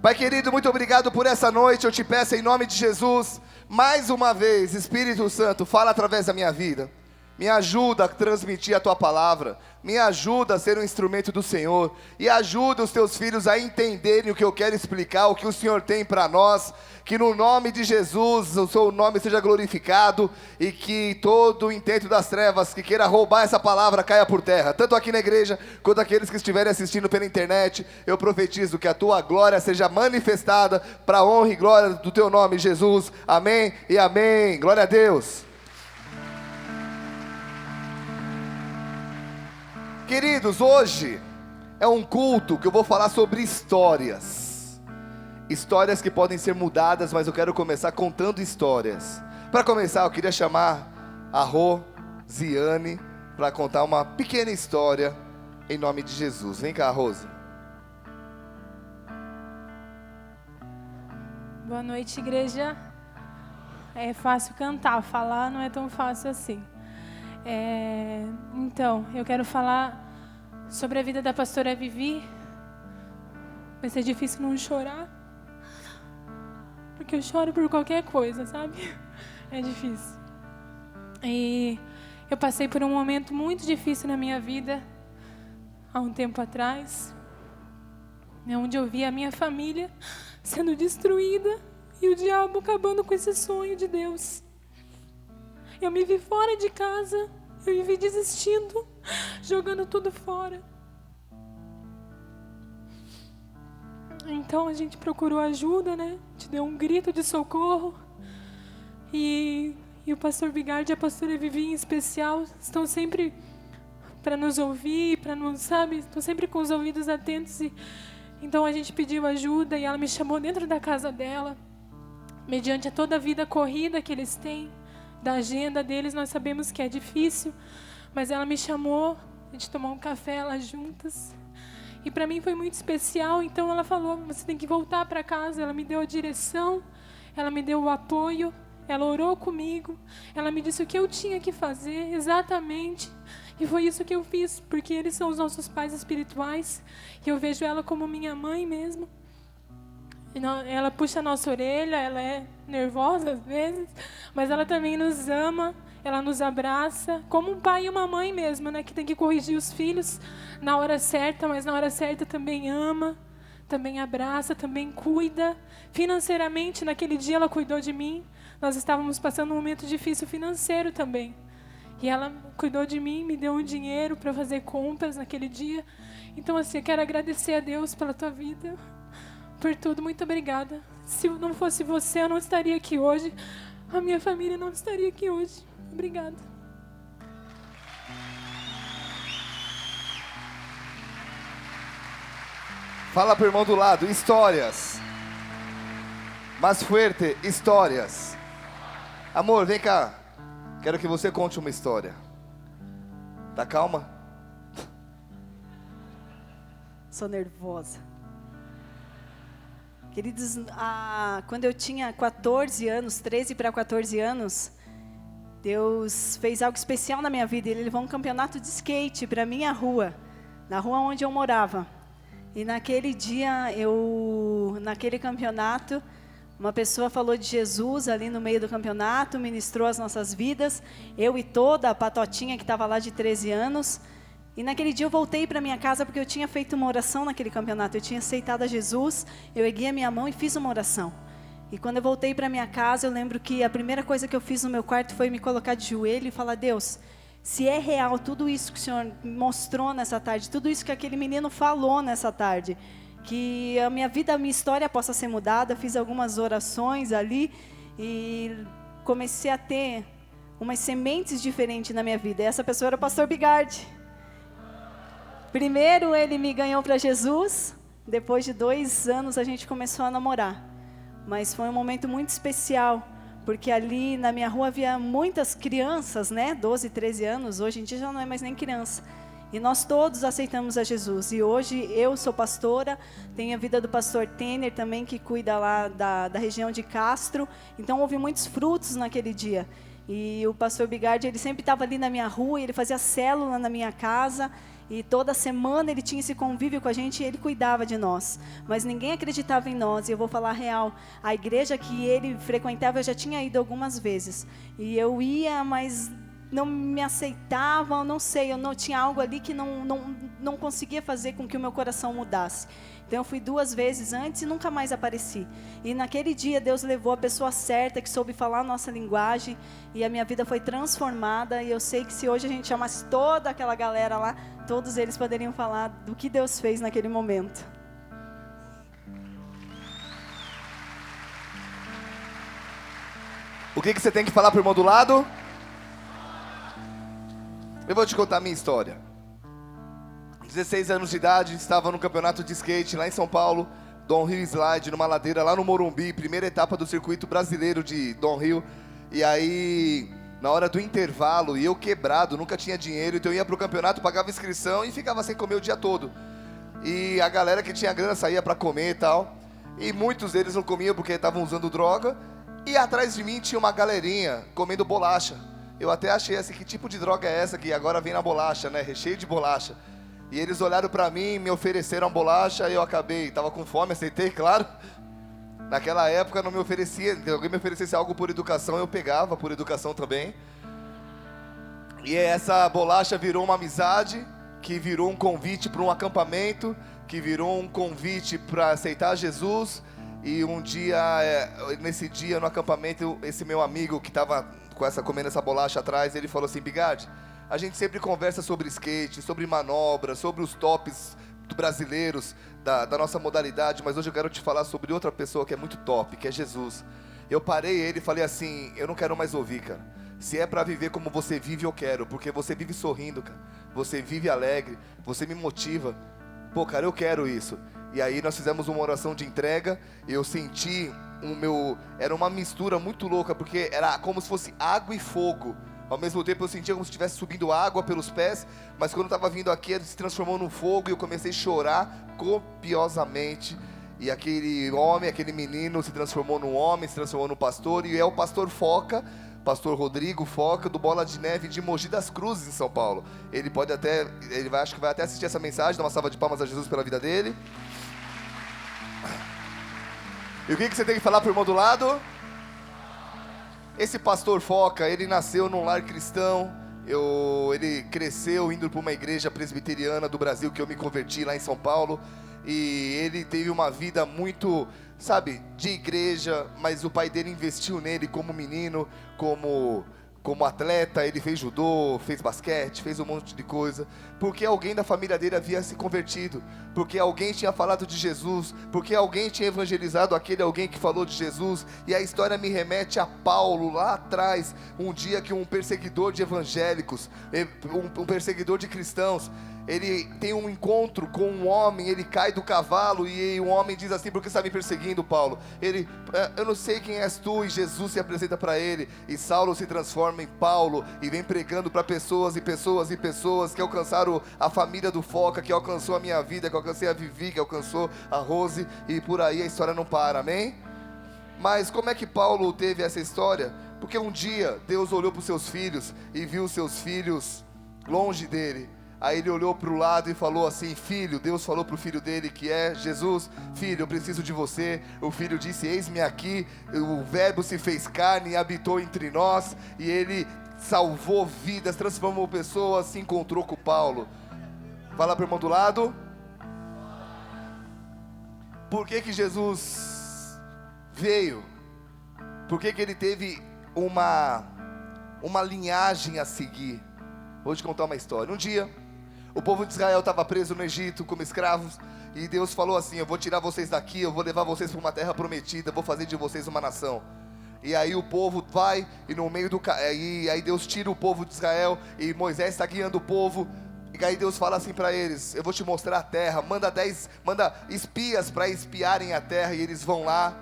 Pai querido, muito obrigado por essa noite. Eu te peço em nome de Jesus, mais uma vez, Espírito Santo, fala através da minha vida. Me ajuda a transmitir a tua palavra. Me ajuda a ser um instrumento do Senhor. E ajuda os teus filhos a entenderem o que eu quero explicar, o que o Senhor tem para nós. Que no nome de Jesus o seu nome seja glorificado. E que todo o intento das trevas que queira roubar essa palavra caia por terra. Tanto aqui na igreja, quanto aqueles que estiverem assistindo pela internet. Eu profetizo que a tua glória seja manifestada para a honra e glória do teu nome, Jesus. Amém e amém. Glória a Deus. Queridos, hoje é um culto que eu vou falar sobre histórias. Histórias que podem ser mudadas, mas eu quero começar contando histórias. Para começar, eu queria chamar a Rosiane para contar uma pequena história em nome de Jesus. Vem cá, Rose. Boa noite, igreja. É fácil cantar, falar não é tão fácil assim. Então, eu quero falar sobre a vida da pastora Vivi. Vai ser difícil não chorar, porque eu choro por qualquer coisa, sabe? É difícil. E eu passei por um momento muito difícil na minha vida, há um tempo atrás, onde eu vi a minha família sendo destruída e o diabo acabando com esse sonho de Deus. Eu me vi fora de casa, eu me vi desistindo, jogando tudo fora. Então a gente procurou ajuda, né? Te deu um grito de socorro. E o pastor Bigard e a pastora Vivi em especial estão sempre para nos ouvir, para nos, sabe? Estão sempre com os ouvidos atentos. Então a gente pediu ajuda e ela me chamou dentro da casa dela, mediante a toda a vida corrida que eles têm. Da agenda deles, nós sabemos que é difícil, mas ela me chamou, a gente tomou um café lá juntas, e para mim foi muito especial. Então ela falou, você tem que voltar para casa. Ela me deu a direção, ela me deu o apoio, ela orou comigo, ela me disse o que eu tinha que fazer exatamente, e foi isso que eu fiz, porque eles são os nossos pais espirituais, e eu vejo ela como minha mãe mesmo. Ela puxa a nossa orelha, ela é nervosa às vezes, mas ela também nos ama, ela nos abraça, como um pai e uma mãe mesmo, né? Que tem que corrigir os filhos na hora certa, mas na hora certa também ama, também abraça, também cuida. Financeiramente, naquele dia ela cuidou de mim, nós estávamos passando um momento difícil financeiro também. E ela cuidou de mim, me deu um dinheiro para fazer compras naquele dia. Então assim, eu quero agradecer a Deus pela tua vida. Por tudo, muito obrigada. Se não fosse você, eu não estaria aqui hoje. A minha família não estaria aqui hoje. Obrigada. Fala pro irmão do lado, histórias. Mais fuerte, histórias. Amor, vem cá. Quero que você conte uma história. Tá calma? Sou nervosa. Queridos, quando eu tinha 14 anos, 13 para 14 anos, Deus fez algo especial na minha vida. Ele levou um campeonato de skate para a minha rua, na rua onde eu morava. E naquele dia, naquele campeonato, uma pessoa falou de Jesus ali no meio do campeonato, ministrou as nossas vidas, eu e toda a patotinha que estava lá de 13 anos. E naquele dia eu voltei para minha casa porque eu tinha feito uma oração naquele campeonato. Eu tinha aceitado a Jesus, eu ergui a minha mão e fiz uma oração. E quando eu voltei para minha casa, eu lembro que a primeira coisa que eu fiz no meu quarto foi me colocar de joelho e falar: Deus, se é real tudo isso que o Senhor mostrou nessa tarde, tudo isso que aquele menino falou nessa tarde, que a minha vida, a minha história possa ser mudada. Fiz algumas orações ali e comecei a ter umas sementes diferentes na minha vida. E essa pessoa era o pastor Bigard. Primeiro ele me ganhou para Jesus, depois de 2 anos a gente começou a namorar. Mas foi um momento muito especial, porque ali na minha rua havia muitas crianças, né? 12, 13 anos, hoje em dia já não é mais nem criança. E nós todos aceitamos a Jesus. E hoje eu sou pastora, tenho a vida do pastor Tener também, que cuida lá da região de Castro. Então houve muitos frutos naquele dia. E o pastor Bigard, ele sempre estava ali na minha rua, ele fazia célula na minha casa. E toda semana ele tinha esse convívio com a gente e ele cuidava de nós. Mas ninguém acreditava em nós. E eu vou falar a real. A igreja que ele frequentava, eu já tinha ido algumas vezes. E eu ia, mas não me aceitavam, não sei. Eu não tinha algo ali que não conseguia fazer com que o meu coração mudasse. Então eu fui 2 vezes antes e nunca mais apareci. E naquele dia Deus levou a pessoa certa, que soube falar a nossa linguagem, e a minha vida foi transformada. E eu sei que se hoje a gente chamasse toda aquela galera lá, todos eles poderiam falar do que Deus fez naquele momento. O que você tem que falar pro irmão do lado? Eu vou te contar a minha história. 16 anos de idade, estava no campeonato de skate lá em São Paulo, downhill slide, numa ladeira lá no Morumbi, primeira etapa do circuito brasileiro de downhill. E aí, na hora do intervalo, e eu quebrado, nunca tinha dinheiro, então eu ia pro campeonato, pagava inscrição e ficava sem comer o dia todo. E a galera que tinha grana saía pra comer e tal, e muitos deles não comiam porque estavam usando droga, e atrás de mim tinha uma galerinha comendo bolacha. Eu até achei assim, que tipo de droga é essa que agora vem na bolacha, né, recheio de bolacha. E eles olharam pra mim, me ofereceram bolacha, e eu acabei, tava com fome, aceitei, claro. Naquela época não me oferecia, se alguém me oferecesse algo por educação, eu pegava por educação também. E essa bolacha virou uma amizade, que virou um convite para um acampamento, que virou um convite para aceitar Jesus. E um dia, nesse dia no acampamento, esse meu amigo que estava comendo essa bolacha atrás, ele falou assim: Bigard, a gente sempre conversa sobre skate, sobre manobra, sobre os tops brasileiros da nossa modalidade, mas hoje eu quero te falar sobre outra pessoa que é muito top, que é Jesus. Eu parei ele e falei assim: eu não quero mais ouvir, cara. Se é pra viver como você vive, eu quero, porque você vive sorrindo, cara. Você vive alegre, você me motiva. Pô, cara, eu quero isso. E aí nós fizemos uma oração de entrega, e eu senti era uma mistura muito louca, porque era como se fosse água e fogo. Ao mesmo tempo eu sentia como se estivesse subindo água pelos pés, mas quando eu estava vindo aqui, ele se transformou num fogo, e eu comecei a chorar copiosamente. E aquele homem, aquele menino se transformou num homem, se transformou num pastor, e é o pastor Foca, pastor Rodrigo Foca, do Bola de Neve de Mogi das Cruzes, em São Paulo. Acho que vai até assistir essa mensagem, dá uma salva de palmas a Jesus pela vida dele. E o que você tem que falar pro irmão do lado? Esse pastor Foca, ele nasceu num lar cristão, ele cresceu indo para uma igreja presbiteriana do Brasil, que eu me converti lá em São Paulo, e ele teve uma vida muito, sabe, de igreja, mas o pai dele investiu nele como menino, como atleta. Ele fez judô, fez basquete, fez um monte de coisa, porque alguém da família dele havia se convertido, porque alguém tinha falado de Jesus, porque alguém tinha evangelizado aquele alguém que falou de Jesus. E a história me remete a Paulo, lá atrás, um dia que um perseguidor de evangélicos, um perseguidor de cristãos, ele tem um encontro com um homem, ele cai do cavalo, e o homem diz assim: por que você está me perseguindo, Paulo? Eu não sei quem és tu, e Jesus se apresenta para ele, e Saulo se transforma em Paulo, e vem pregando para pessoas e pessoas e pessoas, que alcançaram a família do Foca, que alcançou a minha vida, que alcancei a Vivi, que alcançou a Rose, e por aí a história não para, amém? Mas como é que Paulo teve essa história? Porque um dia Deus olhou para os seus filhos, e viu os seus filhos longe dele. Aí ele olhou para o lado e falou assim: filho, Deus falou para o filho dele, que é Jesus: filho, eu preciso de você. O filho disse: eis-me aqui. O verbo se fez carne e habitou entre nós, e ele salvou vidas, transformou pessoas, se encontrou com Paulo. Fala para o irmão do lado. Por que Jesus veio? Por que ele teve uma linhagem a seguir? Vou te contar uma história. Um dia, o povo de Israel estava preso no Egito como escravos, e Deus falou assim: eu vou tirar vocês daqui, eu vou levar vocês para uma terra prometida, vou fazer de vocês uma nação. E aí o povo vai, e no meio e aí Deus tira o povo de Israel, e Moisés está guiando o povo, e aí Deus fala assim para eles: eu vou te mostrar a terra, manda espias para espiarem a terra. E eles vão lá.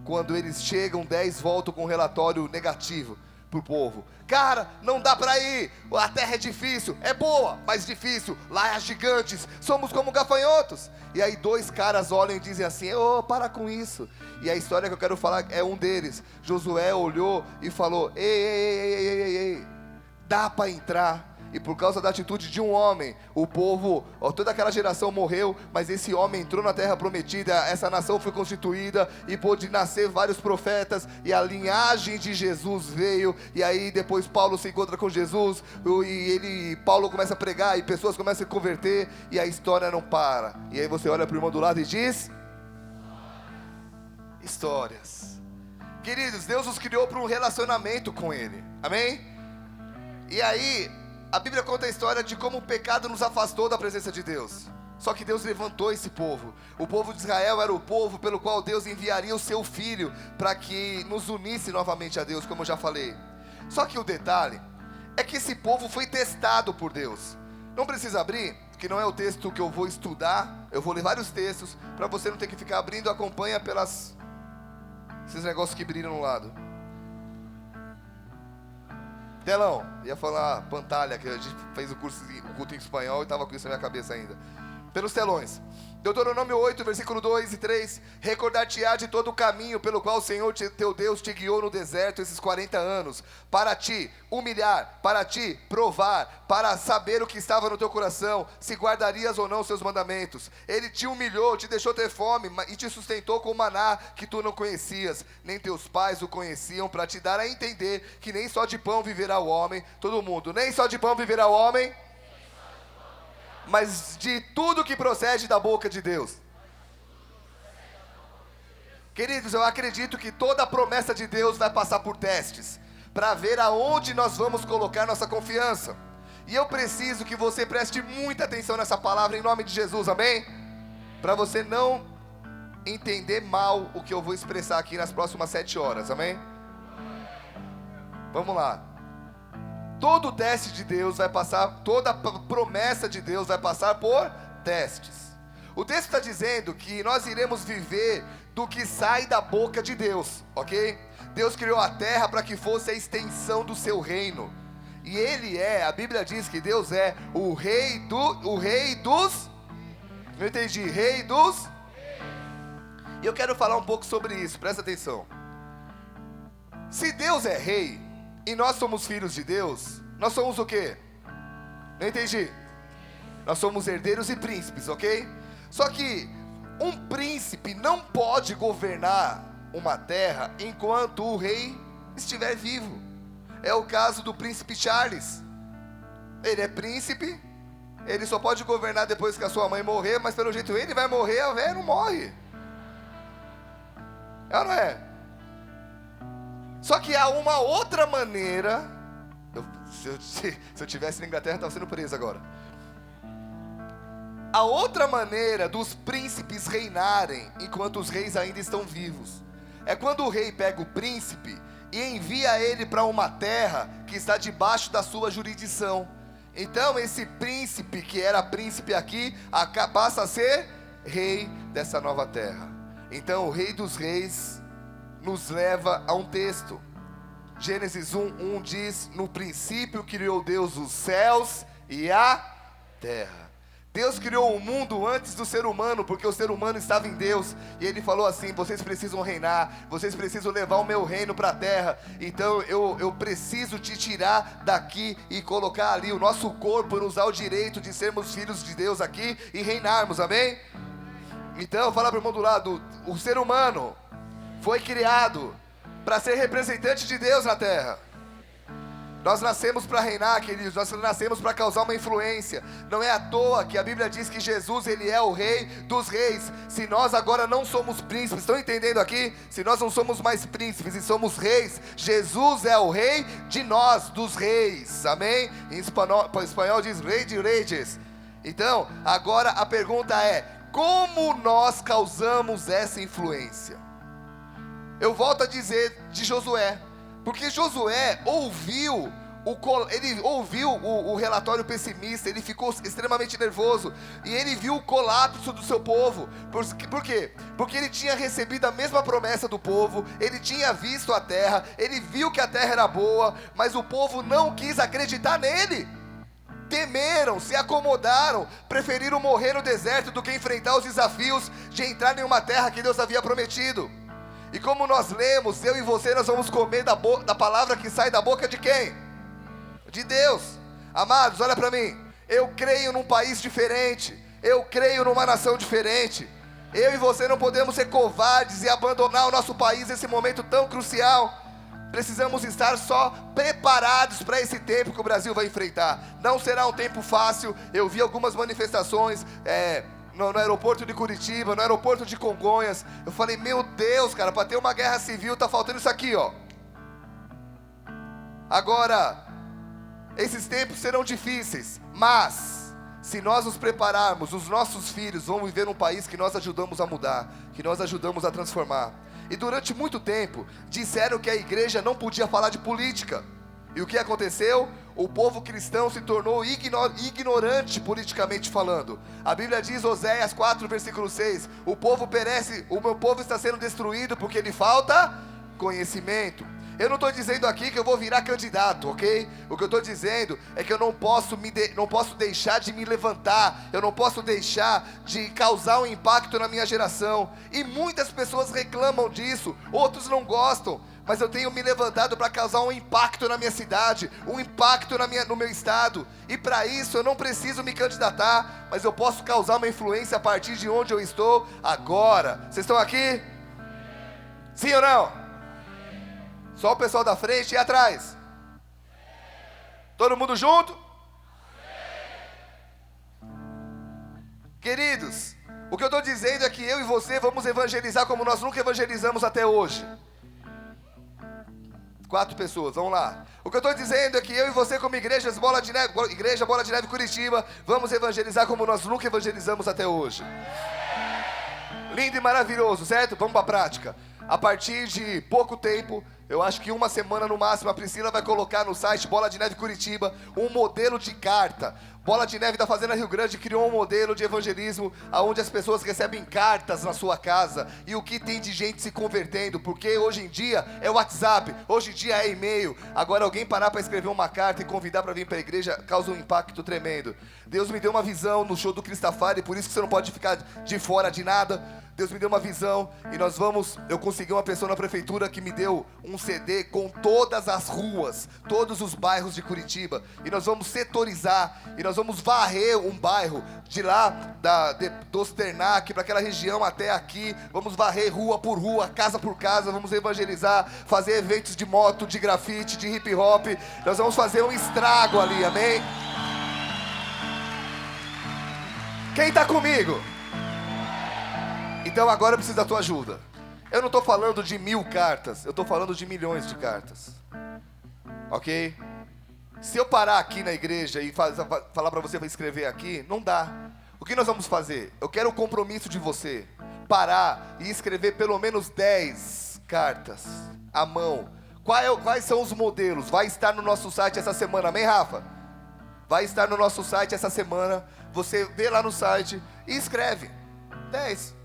Quando eles chegam, 10 voltam com um relatório negativo pro povo: cara, não dá pra ir, a terra é difícil, é boa, mas difícil, lá há gigantes, somos como gafanhotos. E aí 2 caras olham e dizem assim: para com isso. E a história que eu quero falar é um deles. Josué olhou e falou: ei, dá pra entrar. E por causa da atitude de um homem, o povo, toda aquela geração morreu, mas esse homem entrou na terra prometida, essa nação foi constituída e pôde nascer vários profetas, e a linhagem de Jesus veio. E aí depois Paulo se encontra com Jesus, e Paulo começa a pregar, e pessoas começam a se converter, e a história não para. E aí você olha para o irmão do lado e diz: histórias. Queridos, Deus nos criou para um relacionamento com Ele, amém? E aí a Bíblia conta a história de como o pecado nos afastou da presença de Deus. Só que Deus levantou esse povo. O povo de Israel era o povo pelo qual Deus enviaria o seu Filho para que nos unisse novamente a Deus, como eu já falei. Só que o detalhe é que esse povo foi testado por Deus. Não precisa abrir, que não é o texto que eu vou estudar. Eu vou ler vários textos, para você não ter que ficar abrindo. Acompanha esses negócios que brilham no lado. Telão, ia falar pantalha, que a gente fez o culto em espanhol e estava com isso na minha cabeça ainda. Pelos telões. Deuteronômio 8, versículo 2 e 3. Recordar-te-á de todo o caminho pelo qual o Senhor teu Deus te guiou no deserto esses 40 anos, para te humilhar, para te provar, para saber o que estava no teu coração, se guardarias ou não os seus mandamentos. Ele te humilhou, te deixou ter fome e te sustentou com maná que tu não conhecias, nem teus pais o conheciam, para te dar a entender que nem só de pão viverá o homem. Todo mundo, nem só de pão viverá o homem, mas de tudo que procede da boca de Deus. Queridos, eu acredito que toda a promessa de Deus vai passar por testes, para ver aonde nós vamos colocar nossa confiança. E eu preciso que você preste muita atenção nessa palavra em nome de Jesus, amém? Para você não entender mal o que eu vou expressar aqui nas próximas 7 horas, amém? Vamos lá. Todo teste de Deus vai passar, toda promessa de Deus vai passar por testes. O texto está dizendo que nós iremos viver do que sai da boca de Deus, ok? Deus criou a terra para que fosse a extensão do seu reino. E a Bíblia diz que Deus é o rei dos... Não entendi, rei dos... E eu quero falar um pouco sobre isso, presta atenção. Se Deus é rei e nós somos filhos de Deus, nós somos o quê? Não entendi. Nós somos herdeiros e príncipes, ok? Só que um príncipe não pode governar uma terra enquanto o rei estiver vivo. É o caso do príncipe Charles. Ele é príncipe, ele só pode governar depois que a sua mãe morrer, mas pelo jeito ele vai morrer, a velha não morre. É ou não é? Só que há uma outra maneira. Se eu tivesse na Inglaterra, eu estava sendo preso agora. A outra maneira dos príncipes reinarem enquanto os reis ainda estão vivos é quando o rei pega o príncipe e envia ele para uma terra que está debaixo da sua jurisdição. Então esse príncipe, que era príncipe aqui, passa a ser rei dessa nova terra. Então o rei dos reis nos leva a um texto. Gênesis 1:1 diz: no princípio criou Deus os céus e a terra. Deus criou o mundo antes do ser humano, porque o ser humano estava em Deus. E Ele falou assim: vocês precisam reinar, vocês precisam levar o meu reino para a terra. Então eu preciso te tirar daqui e colocar ali o nosso corpo, nos dar o direito de sermos filhos de Deus aqui e reinarmos, amém? Então fala para o irmão do lado: o ser humano foi criado para ser representante de Deus na terra. Nós nascemos para reinar, queridos. Nós nascemos para causar uma influência. Não é à toa que a Bíblia diz que Jesus, Ele é o rei dos reis. Se nós agora não somos príncipes, estão entendendo aqui? Se nós não somos mais príncipes e somos reis, Jesus é o rei de nós, dos reis, amém? Em espanhol diz rei de reis. Então, agora a pergunta é: como nós causamos essa influência? Eu volto a dizer de Josué, porque Josué ouviu o relatório pessimista, ele ficou extremamente nervoso, e ele viu o colapso do seu povo. Por quê? Porque ele tinha recebido a mesma promessa do povo, ele tinha visto a terra, ele viu que a terra era boa, mas o povo não quis acreditar nele. Temeram, se acomodaram, preferiram morrer no deserto do que enfrentar os desafios de entrar em uma terra que Deus havia prometido. E como nós lemos, eu e você, nós vamos comer da palavra que sai da boca de quem? De Deus. Amados, olha para mim. Eu creio num país diferente. Eu creio numa nação diferente. Eu e você não podemos ser covardes e abandonar o nosso país nesse momento tão crucial. Precisamos estar só preparados para esse tempo que o Brasil vai enfrentar. Não será um tempo fácil. Eu vi algumas manifestações no aeroporto de Curitiba, no aeroporto de Congonhas. Eu falei, meu Deus, cara, para ter uma guerra civil tá faltando isso aqui, ó. Agora, esses tempos serão difíceis, mas se nós nos prepararmos, os nossos filhos vão viver num país que nós ajudamos a mudar, que nós ajudamos a transformar. E durante muito tempo, disseram que a igreja não podia falar de política. E o que aconteceu? O povo cristão se tornou ignorante politicamente falando. A Bíblia diz, Oséias 4, versículo 6, o povo perece, o meu povo está sendo destruído porque lhe falta conhecimento. Eu não estou dizendo aqui que eu vou virar candidato, ok? O que eu estou dizendo é que eu não posso deixar de me levantar. Eu não posso deixar de causar um impacto na minha geração. E muitas pessoas reclamam disso, outros não gostam. Mas eu tenho me levantado para causar um impacto na minha cidade, um impacto no meu estado. E para isso eu não preciso me candidatar, mas eu posso causar uma influência a partir de onde eu estou agora. Vocês estão aqui? Sim ou não? Só o pessoal da frente e atrás. Todo mundo junto? Queridos, o que eu estou dizendo é que eu e você vamos evangelizar como nós nunca evangelizamos até hoje. 4 pessoas, vamos lá. O que eu estou dizendo é que eu e você como Igreja Bola de Neve Curitiba, vamos evangelizar como nós nunca evangelizamos até hoje. Lindo e maravilhoso, certo? Vamos para a prática. A partir de pouco tempo, eu acho que uma semana no máximo, a Priscila vai colocar no site Bola de Neve Curitiba um modelo de carta. Bola de Neve da Fazenda Rio Grande criou um modelo de evangelismo onde as pessoas recebem cartas na sua casa. E o que tem de gente se convertendo, porque hoje em dia é WhatsApp, hoje em dia é e-mail. Agora alguém parar para escrever uma carta e convidar para vir para a igreja causa um impacto tremendo. Deus me deu uma visão no show do Cristafari, por isso que você não pode ficar de fora de nada. Deus me deu uma visão e eu consegui uma pessoa na prefeitura que me deu um CD com todas as ruas, todos os bairros de Curitiba. E nós vamos setorizar, e nós vamos varrer um bairro de lá, do Osternac, para aquela região até aqui. Vamos varrer rua por rua, casa por casa, vamos evangelizar, fazer eventos de moto, de grafite, de hip hop. Nós vamos fazer um estrago ali, amém? Quem está comigo? Então agora eu preciso da tua ajuda. Eu não estou falando de 1000 cartas, eu estou falando de milhões de cartas. Ok? Se eu parar aqui na igreja e falar para você escrever aqui, não dá. O que nós vamos fazer? Eu quero o compromisso de você. Parar e escrever pelo menos 10 cartas à mão. Quais são os modelos? Vai estar no nosso site essa semana, amém, Rafa? Vai estar no nosso site essa semana. Você vê lá no site e escreve 10.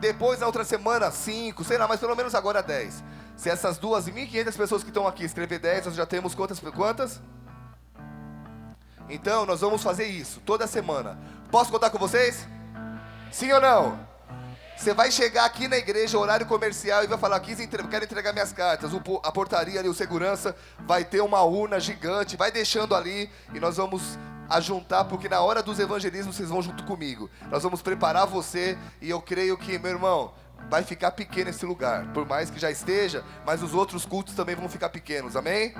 Depois, na outra semana, 5, sei lá, mas pelo menos agora 10. Se essas 2.500 pessoas que estão aqui escrever 10, nós já temos quantas? Então, nós vamos fazer isso toda semana. Posso contar com vocês? Sim ou não? Você vai chegar aqui na igreja, horário comercial, e vai falar, quero entregar minhas cartas. A portaria ali, o segurança, vai ter uma urna gigante, vai deixando ali, e nós vamos ajuntar, porque na hora dos evangelismos vocês vão junto comigo. Nós vamos preparar você, e eu creio que, meu irmão, vai ficar pequeno esse lugar. Por mais que já esteja, mas os outros cultos também vão ficar pequenos, amém?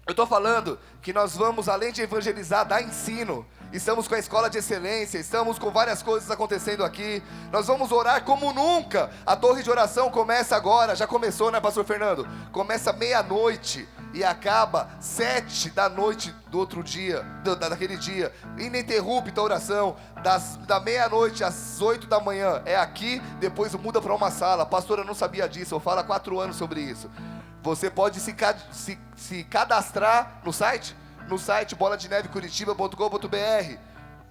Eu estou falando que nós vamos, além de evangelizar, dar ensino. Estamos com a escola de excelência, estamos com várias coisas acontecendo aqui. Nós vamos orar como nunca. A torre de oração começa agora, já começou, né, pastor Fernando? Começa meia-noite e acaba 7 da noite do outro dia, daquele dia. Ininterrupta a oração, da meia-noite às 8 da manhã é aqui, depois muda para uma sala. A pastora não sabia disso, eu falo há 4 anos sobre isso. Você pode se cadastrar no site boladenevecuritiba.com.br.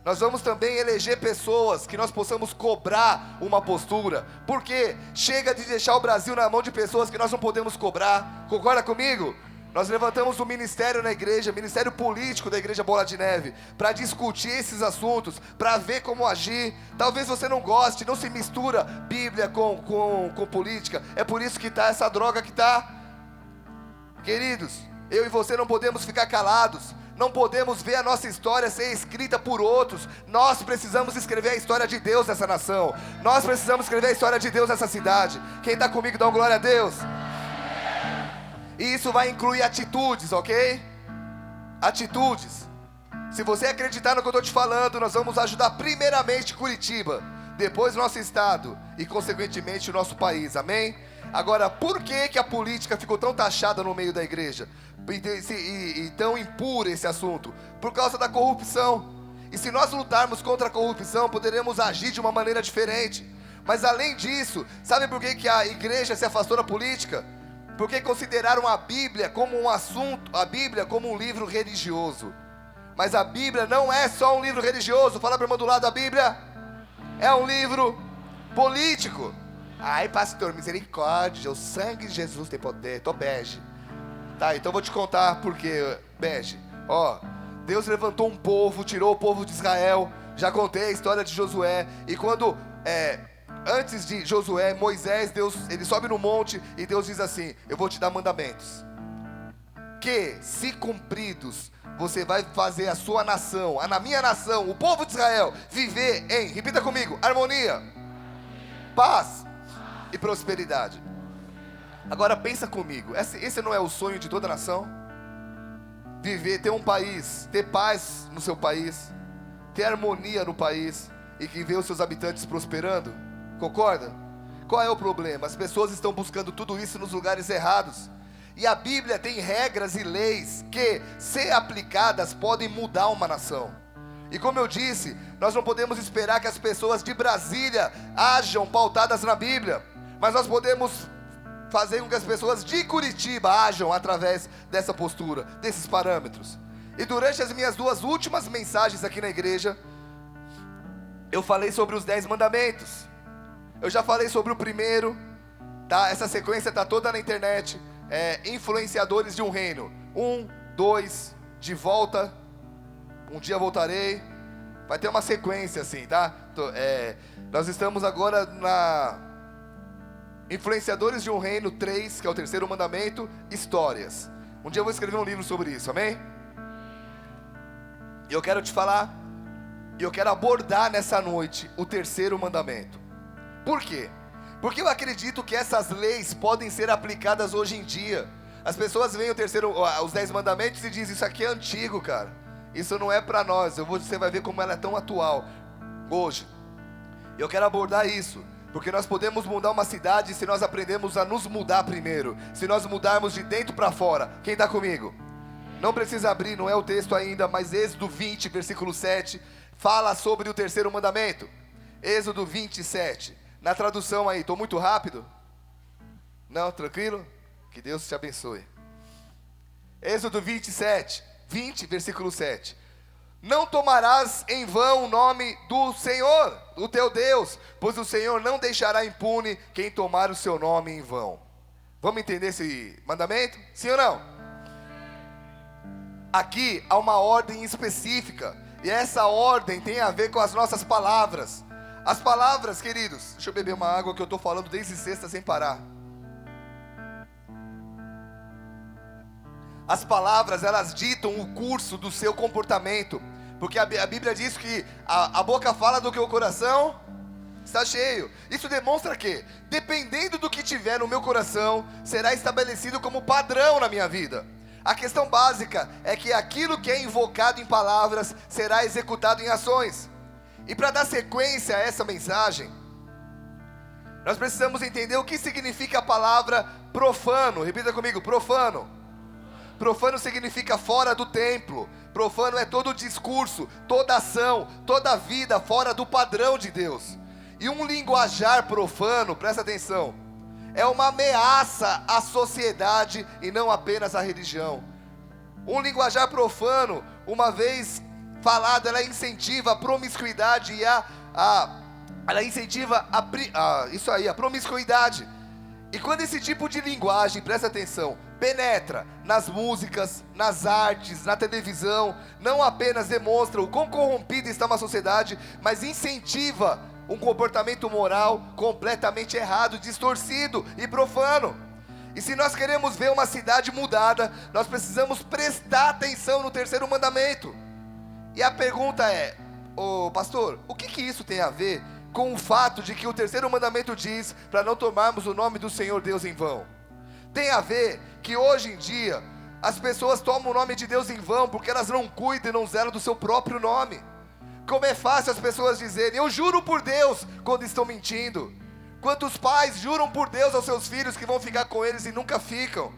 Nós vamos também eleger pessoas que nós possamos cobrar uma postura. Por quê? Chega de deixar o Brasil na mão de pessoas que nós não podemos cobrar. Concorda comigo? Nós levantamos um ministério na igreja, ministério político da igreja Bola de Neve, para discutir esses assuntos, para ver como agir. Talvez você não goste, não se mistura Bíblia com política. É por isso que está essa droga que está. Queridos, eu e você não podemos ficar calados. Não podemos ver a nossa história ser escrita por outros. Nós precisamos escrever a história de Deus nessa nação. Nós precisamos escrever a história de Deus nessa cidade. Quem está comigo, dá uma glória a Deus. E isso vai incluir atitudes, ok? Atitudes. Se você acreditar no que eu estou te falando, nós vamos ajudar primeiramente Curitiba, depois nosso estado e consequentemente o nosso país, amém? Agora, por que a política ficou tão taxada no meio da igreja? E tão impuro esse assunto? Por causa da corrupção. E se nós lutarmos contra a corrupção, poderemos agir de uma maneira diferente. Mas além disso, sabe por que a igreja se afastou da política? Porque consideraram a Bíblia como um assunto, a Bíblia como um livro religioso. Mas a Bíblia não é só um livro religioso. Fala para o irmão do lado, a Bíblia é um livro político. Ai, pastor, misericórdia, o sangue de Jesus tem poder. Tô bege. Tá, então eu vou te contar por quê, bege. Ó, Deus levantou um povo, tirou o povo de Israel. Já contei a história de Josué. E quando, antes de Josué, Moisés, Deus, ele sobe no monte e Deus diz assim: eu vou te dar mandamentos que, se cumpridos, você vai fazer a sua nação, na minha nação, o povo de Israel, viver em, repita comigo, harmonia, paz e prosperidade. Agora pensa comigo, esse não é o sonho de toda nação? Viver, ter um país, ter paz no seu país, ter harmonia no país e que ver os seus habitantes prosperando? Concorda? Qual é o problema? As pessoas estão buscando tudo isso nos lugares errados. E a Bíblia tem regras e leis que, se aplicadas, podem mudar uma nação. E como eu disse, nós não podemos esperar que as pessoas de Brasília ajam pautadas na Bíblia, mas nós podemos fazer com que as pessoas de Curitiba ajam através dessa postura, desses parâmetros. E durante as minhas 2 últimas mensagens aqui na igreja, eu falei sobre os 10 mandamentos. Eu já falei sobre o primeiro, tá? Essa sequência está toda na internet. Influenciadores de um reino. 1, 2, de volta. Um dia voltarei. Vai ter uma sequência assim, tá? Nós estamos agora na Influenciadores de um reino 3, que é o 3º mandamento. Histórias. Um dia eu vou escrever um livro sobre isso, amém? E eu quero te falar, e eu quero abordar nessa noite o 3º mandamento. Por quê? Porque eu acredito que essas leis podem ser aplicadas hoje em dia. As pessoas veem os 10 mandamentos e dizem: isso aqui é antigo, cara. Isso não é para nós. Você vai ver como ela é tão atual hoje. Eu quero abordar isso, porque nós podemos mudar uma cidade se nós aprendemos a nos mudar primeiro. Se nós mudarmos de dentro para fora. Quem está comigo? Não precisa abrir, não é o texto ainda, mas Êxodo 20, versículo 7, fala sobre o 3º mandamento. Êxodo 27. Na tradução aí, estou muito rápido? Não, tranquilo? Que Deus te abençoe. Êxodo 20, versículo 7. Não tomarás em vão o nome do Senhor, o teu Deus, pois o Senhor não deixará impune quem tomar o seu nome em vão. Vamos entender esse mandamento? Sim ou não? Aqui há uma ordem específica, e essa ordem tem a ver com as nossas palavras. As palavras, queridos, deixa eu beber uma água que eu estou falando desde sexta sem parar. As palavras, elas ditam o curso do seu comportamento, porque a Bíblia diz que a boca fala do que o coração está cheio. Isso demonstra que, dependendo do que tiver no meu coração, será estabelecido como padrão na minha vida. A questão básica é que aquilo que é invocado em palavras será executado em ações. E para dar sequência a essa mensagem, nós precisamos entender o que significa a palavra profano. Repita comigo, profano. Profano significa fora do templo. Profano é todo discurso, toda ação, toda vida fora do padrão de Deus. E um linguajar profano, presta atenção, é uma ameaça à sociedade e não apenas à religião. Um linguajar profano, uma vez falado, ela incentiva a promiscuidade e ela incentiva a promiscuidade. E quando esse tipo de linguagem, presta atenção, penetra nas músicas, nas artes, na televisão, não apenas demonstra o quão corrompida está uma sociedade, mas incentiva um comportamento moral completamente errado, distorcido e profano. E se nós queremos ver uma cidade mudada, nós precisamos prestar atenção no terceiro mandamento. E a pergunta é, pastor, o que isso tem a ver com o fato de que o terceiro mandamento diz para não tomarmos o nome do Senhor Deus em vão? Tem a ver que hoje em dia as pessoas tomam o nome de Deus em vão porque elas não cuidam e não zelam do seu próprio nome. Como é fácil as pessoas dizerem, eu juro por Deus, quando estão mentindo. Quantos pais juram por Deus aos seus filhos que vão ficar com eles e nunca ficam?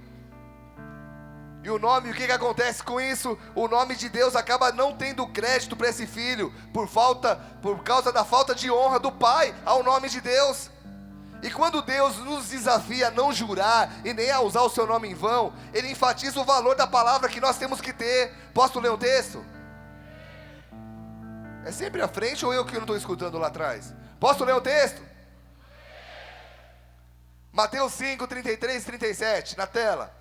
E o nome, o que acontece com isso? O nome de Deus acaba não tendo crédito para esse filho, por causa da falta de honra do pai ao nome de Deus. E quando Deus nos desafia a não jurar e nem a usar o seu nome em vão, Ele enfatiza o valor da palavra que nós temos que ter. Posso ler um texto? É sempre à frente ou eu que não estou escutando lá atrás? Posso ler o texto? Mateus 5, 33 e 37, na tela.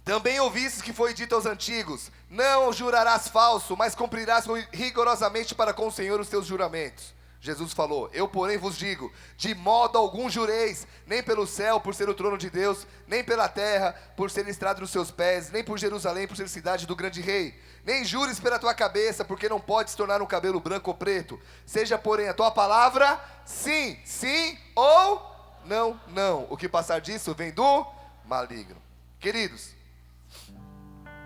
Também ouvistes que foi dito aos antigos, não jurarás falso, mas cumprirás rigorosamente para com o Senhor os teus juramentos. Jesus falou, eu porém vos digo, de modo algum jureis, nem pelo céu, por ser o trono de Deus, nem pela terra, por ser estrado nos seus pés, nem por Jerusalém, por ser cidade do grande rei. Nem jures pela tua cabeça, porque não podes tornar um cabelo branco ou preto. Seja, porém, a tua palavra, sim, sim, ou não, não. O que passar disso vem do maligno. Queridos,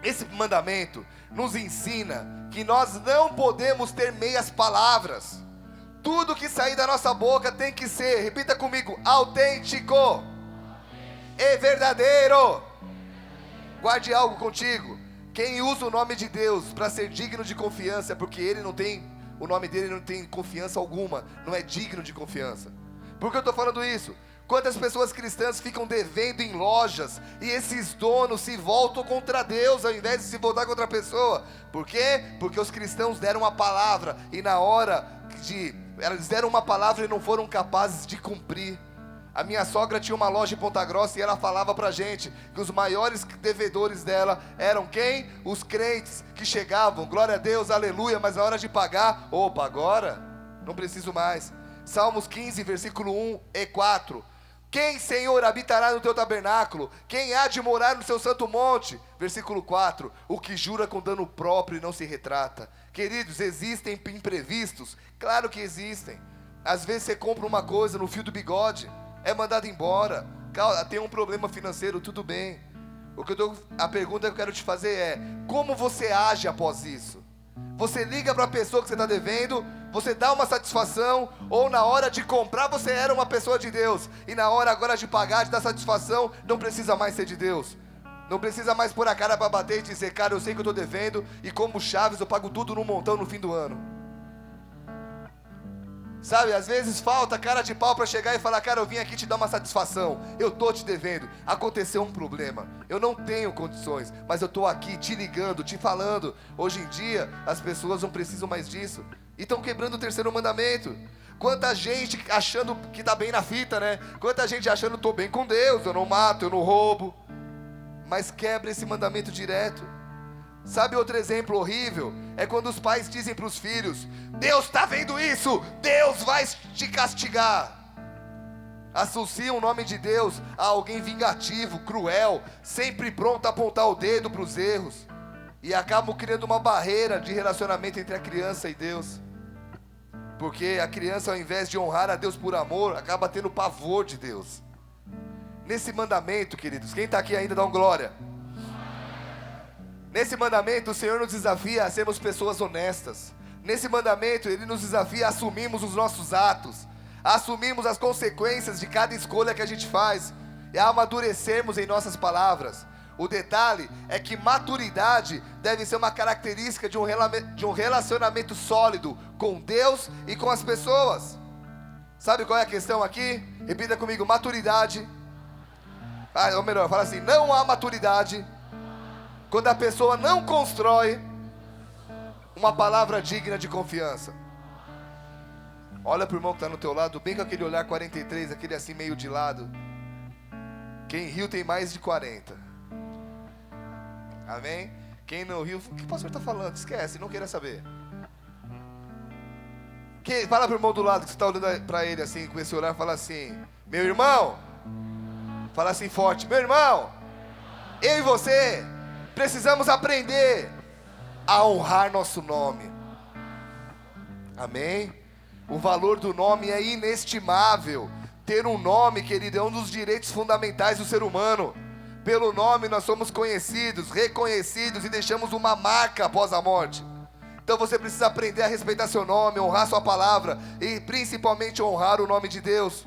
esse mandamento nos ensina que nós não podemos ter meias palavras. Tudo que sair da nossa boca tem que ser, repita comigo, autêntico e verdadeiro. Guarde algo contigo. Quem usa o nome de Deus para ser digno de confiança é porque o nome dele não tem confiança alguma, não é digno de confiança. Por que eu estou falando isso? Quantas pessoas cristãs ficam devendo em lojas e esses donos se voltam contra Deus ao invés de se voltar contra a pessoa? Por quê? Porque os cristãos deram uma palavra e na hora eles deram uma palavra e não foram capazes de cumprir. A minha sogra tinha uma loja em Ponta Grossa e ela falava pra gente que os maiores devedores dela eram quem? Os crentes que chegavam, glória a Deus, aleluia, mas na hora de pagar, opa, agora não preciso mais. Salmos 15, versículo 1 e 4. Quem, Senhor, habitará no teu tabernáculo? Quem há de morar no seu santo monte? Versículo 4. O que jura com dano próprio e não se retrata. Queridos, existem imprevistos? Claro que existem. Às vezes você compra uma coisa no fio do bigode, é mandado embora, tem um problema financeiro, tudo bem. A pergunta que eu quero te fazer é, como você age após isso? Você liga para a pessoa que você está devendo, você dá uma satisfação, ou na hora de comprar você era uma pessoa de Deus, e na hora agora de pagar, de dar satisfação, não precisa mais ser de Deus. Não precisa mais pôr a cara para bater e dizer, cara, eu sei que eu estou devendo, e como Chaves eu pago tudo num montão no fim do ano. Sabe, às vezes falta cara de pau para chegar e falar, cara, eu vim aqui te dar uma satisfação, eu tô te devendo, aconteceu um problema, eu não tenho condições, mas eu tô aqui te ligando, te falando. Hoje em dia, as pessoas não precisam mais disso, e estão quebrando o terceiro mandamento. Quanta gente achando que tá bem na fita, né? Quanta gente achando, tô bem com Deus, eu não mato, eu não roubo, mas quebra esse mandamento direto. Sabe outro exemplo horrível? É quando os pais dizem para os filhos, Deus está vendo isso, Deus vai te castigar. Associam o nome de Deus a alguém vingativo, cruel, sempre pronto a apontar o dedo para os erros, e acabam criando uma barreira de relacionamento entre a criança e Deus, porque a criança, ao invés de honrar a Deus por amor, acaba tendo pavor de Deus. Nesse mandamento, queridos, quem está aqui ainda dá um glória. Nesse mandamento, o Senhor nos desafia a sermos pessoas honestas. Nesse mandamento, Ele nos desafia a assumirmos os nossos atos, a assumirmos as consequências de cada escolha que a gente faz, e a amadurecermos em nossas palavras. O detalhe é que maturidade deve ser uma característica de um relacionamento sólido com Deus e com as pessoas. Sabe qual é a questão aqui? Repita comigo, maturidade. Ou melhor, fala assim, não há maturidade quando a pessoa não constrói uma palavra digna de confiança. Olha para o irmão que está no teu lado, bem com aquele olhar 43, aquele assim meio de lado. Quem riu tem mais de 40. Amém? Quem não riu, o que o pastor está falando? Esquece, não queira saber. Fala para o irmão do lado que você está olhando para ele assim, com esse olhar, fala assim, meu irmão, Fala assim forte: meu irmão, eu e você precisamos aprender a honrar nosso nome. Amém? O valor do nome é inestimável. Ter um nome, querido, é um dos direitos fundamentais do ser humano. Pelo nome nós somos conhecidos, reconhecidos e deixamos uma marca após a morte. Então você precisa aprender a respeitar seu nome, honrar sua palavra e principalmente honrar o nome de Deus.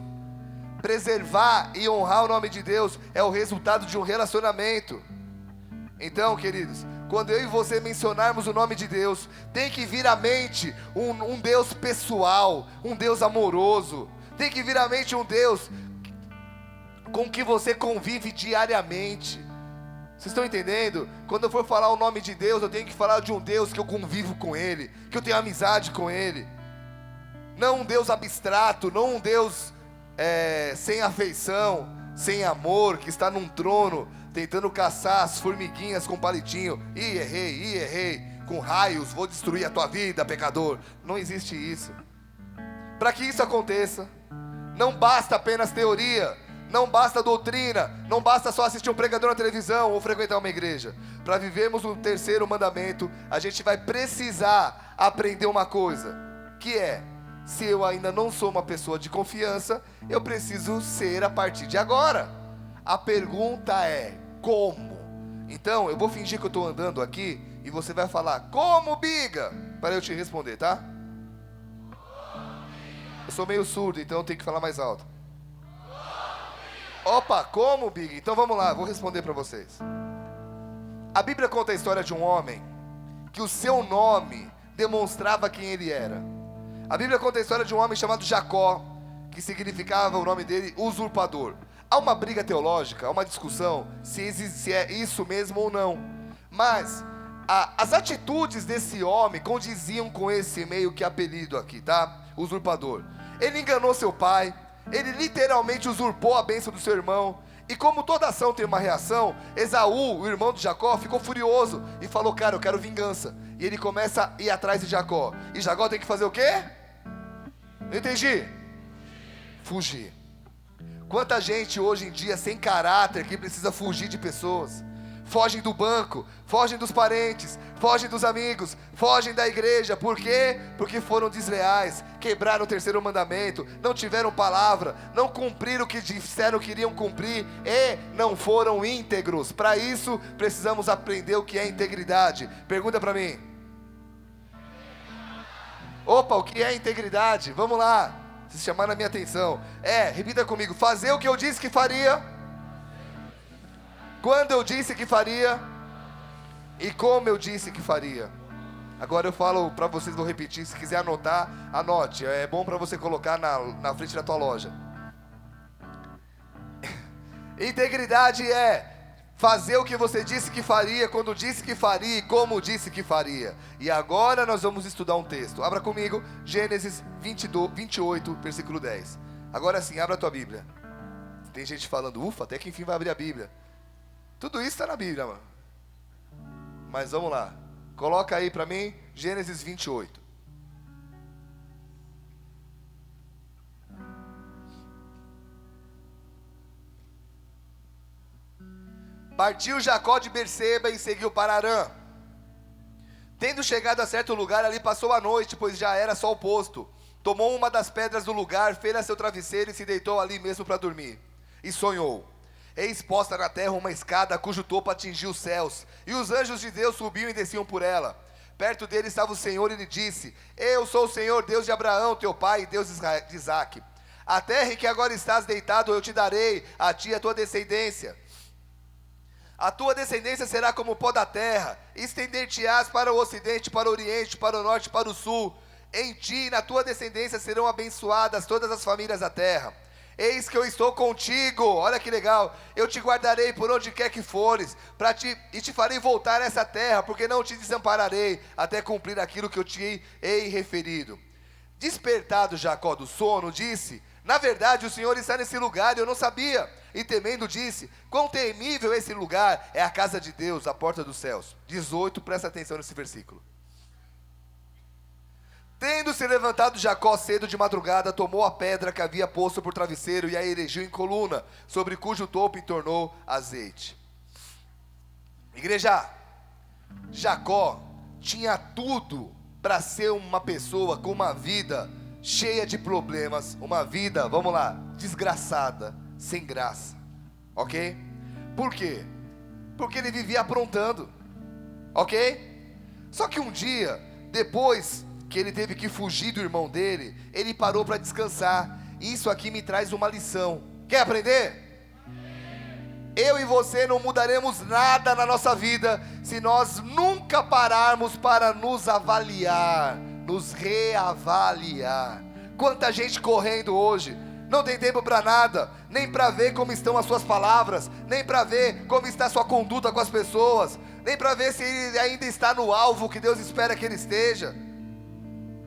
Preservar e honrar o nome de Deus é o resultado de um relacionamento. Então, queridos, quando eu e você mencionarmos o nome de Deus, tem que vir à mente um Deus pessoal, um Deus amoroso. Tem que vir à mente um Deus com que você convive diariamente. Vocês estão entendendo? Quando eu for falar o nome de Deus, eu tenho que falar de um Deus que eu convivo com Ele, que eu tenho amizade com Ele. Não um Deus abstrato, não um Deus sem afeição, sem amor, que está num trono, tentando caçar as formiguinhas com palitinho. Ih, errei, com raios, vou destruir a tua vida, pecador. Não existe isso. Para que isso aconteça, não basta apenas teoria, não basta doutrina, não basta só assistir um pregador na televisão ou frequentar uma igreja. Para vivermos o terceiro mandamento, a gente vai precisar aprender uma coisa, que é: se eu ainda não sou uma pessoa de confiança, eu preciso ser a partir de agora. A pergunta é: como? Então, eu vou fingir que eu estou andando aqui e você vai falar: como, Biga? Para eu te responder, tá? Eu sou meio surdo, então eu tenho que falar mais alto. Opa, como, Biga? Então vamos lá, vou responder para vocês. A Bíblia conta a história de um homem que o seu nome demonstrava quem ele era. A Bíblia conta a história de um homem chamado Jacó, que significava o nome dele usurpador. Há uma briga teológica, há uma discussão se é isso mesmo ou não. Mas as atitudes desse homem condiziam com esse meio que apelido aqui, tá? Usurpador. Ele enganou seu pai, ele literalmente usurpou a bênção do seu irmão. E como toda ação tem uma reação, Esaú, o irmão de Jacó, ficou furioso e falou: cara, eu quero vingança. E ele começa a ir atrás de Jacó. E Jacó tem que fazer o quê? Não entendi. Fugir. Quanta gente hoje em dia sem caráter que precisa fugir de pessoas. Fogem do banco, fogem dos parentes, fogem dos amigos, fogem da igreja. Por quê? Porque foram desleais, quebraram o terceiro mandamento, não tiveram palavra, não cumpriram o que disseram que iriam cumprir e não foram íntegros. Para isso, precisamos aprender o que é integridade. Pergunta para mim. Opa, o que é integridade? Vamos lá, vocês chamaram a minha atenção. Repita comigo: fazer o que eu disse que faria, quando eu disse que faria e como eu disse que faria. Agora eu falo para vocês, vou repetir. Se quiser anotar, anote. É bom para você colocar na frente da tua loja. Integridade é fazer o que você disse que faria, quando disse que faria e como disse que faria. E agora nós vamos estudar um texto. Abra comigo, Gênesis 28, versículo 10. Agora sim, abra a tua Bíblia. Tem gente falando: ufa, até que enfim vai abrir a Bíblia. Tudo isso está na Bíblia, mano. Mas vamos lá. Coloca aí para mim, Gênesis 28. Partiu Jacó de Berseba e seguiu para Harã. Tendo chegado a certo lugar, ali passou a noite, pois já era sol posto. Tomou uma das pedras do lugar, fez seu travesseiro e se deitou ali mesmo para dormir. E sonhou: eis posta na terra uma escada cujo topo atingia os céus, e os anjos de Deus subiam e desciam por ela. Perto dele estava o Senhor e lhe disse: eu sou o Senhor, Deus de Abraão, teu pai, e Deus de Isaque. A terra em que agora estás deitado eu te darei, a ti e a tua descendência. A tua descendência será como o pó da terra, estender-te-ás para o ocidente, para o oriente, para o norte e para o sul. Em ti e na tua descendência serão abençoadas todas as famílias da terra. Eis que eu estou contigo, olha que legal, eu te guardarei por onde quer que fores, e te farei voltar a essa terra, porque não te desampararei, até cumprir aquilo que eu te hei referido. Despertado Jacó do sono, disse: na verdade o Senhor está nesse lugar e eu não sabia. E temendo disse: quão temível esse lugar, é a casa de Deus, a porta dos céus. 18, presta atenção nesse versículo. Tendo se levantado Jacó cedo de madrugada, tomou a pedra que havia posto por travesseiro e a erigiu em coluna, sobre cujo topo entornou azeite. Igreja, Jacó tinha tudo para ser uma pessoa com uma vida cheia de problemas, uma vida, vamos lá, desgraçada, sem graça, ok? Por quê? Porque ele vivia aprontando, ok? Só que um dia, depois que ele teve que fugir do irmão dele, ele parou para descansar. Isso aqui me traz uma lição. Quer aprender? Eu e você não mudaremos nada na nossa vida se nós nunca pararmos para nos avaliar, nos reavaliar. Quanta gente correndo hoje, não tem tempo para nada, nem para ver como estão as suas palavras, nem para ver como está a sua conduta com as pessoas, nem para ver se ele ainda está no alvo que Deus espera que ele esteja.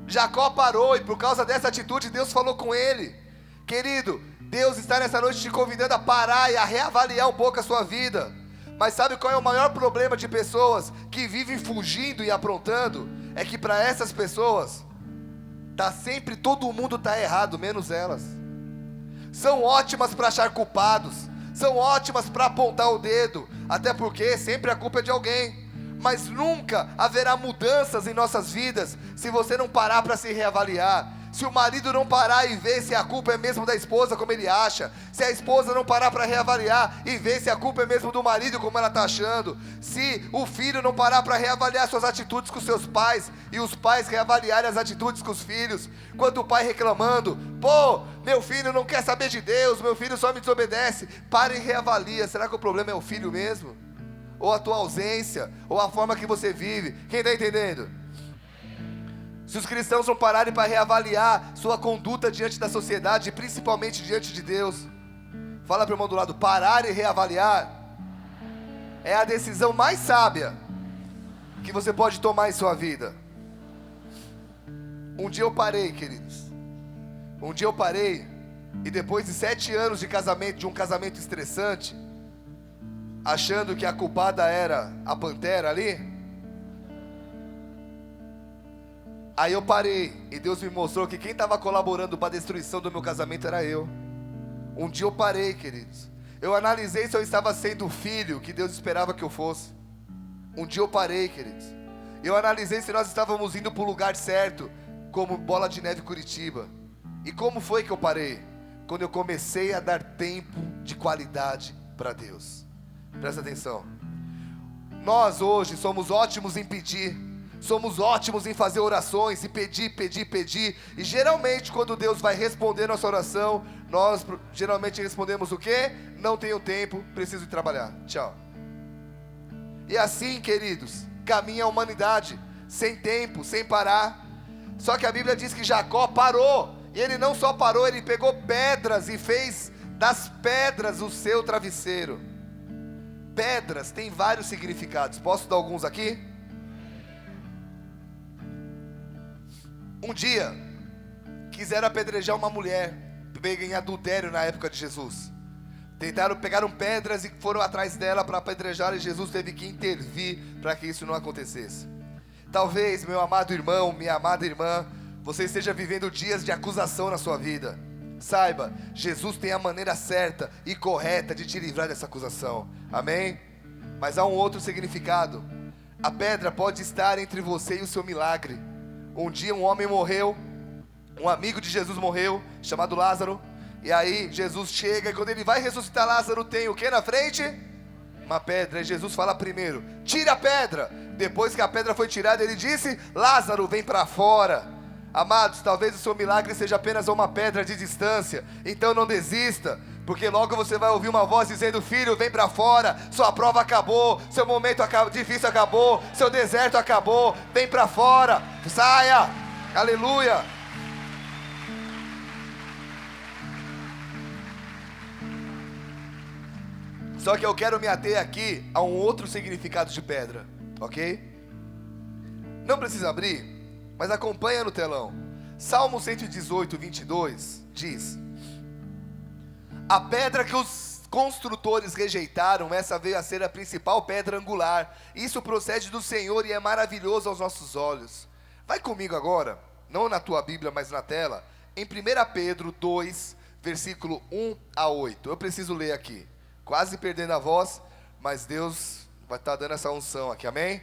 Jacó parou e por causa dessa atitude Deus falou com ele. Querido, Deus está nessa noite te convidando a parar e a reavaliar um pouco a sua vida. Mas sabe qual é o maior problema de pessoas que vivem fugindo e aprontando? É que para essas pessoas, todo mundo está errado, menos elas. São ótimas para achar culpados, são ótimas para apontar o dedo, até porque sempre a culpa é de alguém. Mas nunca haverá mudanças em nossas vidas se você não parar para se reavaliar. Se o marido não parar e ver se a culpa é mesmo da esposa, como ele acha. Se a esposa não parar para reavaliar e ver se a culpa é mesmo do marido, como ela está achando. Se o filho não parar para reavaliar suas atitudes com seus pais e os pais reavaliarem as atitudes com os filhos. Quando o pai reclamando, pô, meu filho não quer saber de Deus, meu filho só me desobedece. Para e reavalia, será que o problema é o filho mesmo? Ou a tua ausência, ou a forma que você vive? Quem está entendendo? Se os cristãos não pararem para reavaliar sua conduta diante da sociedade, principalmente diante de Deus, fala para o irmão do lado, parar e reavaliar é a decisão mais sábia que você pode tomar em sua vida. Um dia eu parei, queridos. Um dia eu parei e depois de 7 anos de casamento, de um casamento estressante, achando que a culpada era a pantera ali, aí eu parei e Deus me mostrou que quem estava colaborando para a destruição do meu casamento era eu. Um dia eu parei, queridos. Eu analisei se eu estava sendo o filho que Deus esperava que eu fosse. Um dia eu parei, queridos. Eu analisei se nós estávamos indo para o lugar certo, como Bola de Neve Curitiba. E como foi que eu parei? Quando eu comecei a dar tempo de qualidade para Deus. Presta atenção. Nós hoje somos ótimos em pedir, somos ótimos em fazer orações e pedir. E geralmente quando Deus vai responder nossa oração, nós geralmente respondemos o quê? Não tenho tempo, preciso ir trabalhar, tchau. E assim, queridos, caminha a humanidade, sem tempo, sem parar. Só que a Bíblia diz que Jacó parou. E ele não só parou, ele pegou pedras e fez das pedras o seu travesseiro. Pedras tem vários significados. Posso dar alguns aqui? Um dia quiseram apedrejar uma mulher em adultério na época de Jesus. Pegaram pedras e foram atrás dela para apedrejar, e Jesus teve que intervir para que isso não acontecesse. Talvez, meu amado irmão, minha amada irmã, você esteja vivendo dias de acusação na sua vida. Saiba, Jesus tem a maneira certa e correta de te livrar dessa acusação. Amém? Mas há um outro significado. A pedra pode estar entre você e o seu milagre. Um dia um homem morreu, um amigo de Jesus morreu, chamado Lázaro. E aí Jesus chega e quando ele vai ressuscitar Lázaro, tem o que na frente? Uma pedra. E Jesus fala primeiro, tira a pedra. Depois que a pedra foi tirada, ele disse, Lázaro, vem para fora. Amados, talvez o seu milagre seja apenas uma pedra de distância. Então não desista, porque logo você vai ouvir uma voz dizendo, filho, vem para fora, sua prova acabou, seu momento difícil acabou, seu deserto acabou, vem para fora, saia, aleluia. Só que eu quero me ater aqui a um outro significado de pedra, ok? Não precisa abrir, mas acompanha no telão. Salmo 118, 22 diz: a pedra que os construtores rejeitaram, essa veio a ser a principal pedra angular. Isso procede do Senhor e é maravilhoso aos nossos olhos. Vai comigo agora não na tua Bíblia, mas na tela, em 1 Pedro 2, versículo 1 a 8. Eu preciso ler aqui, quase perdendo a voz, mas Deus vai estar dando essa unção aqui, amém?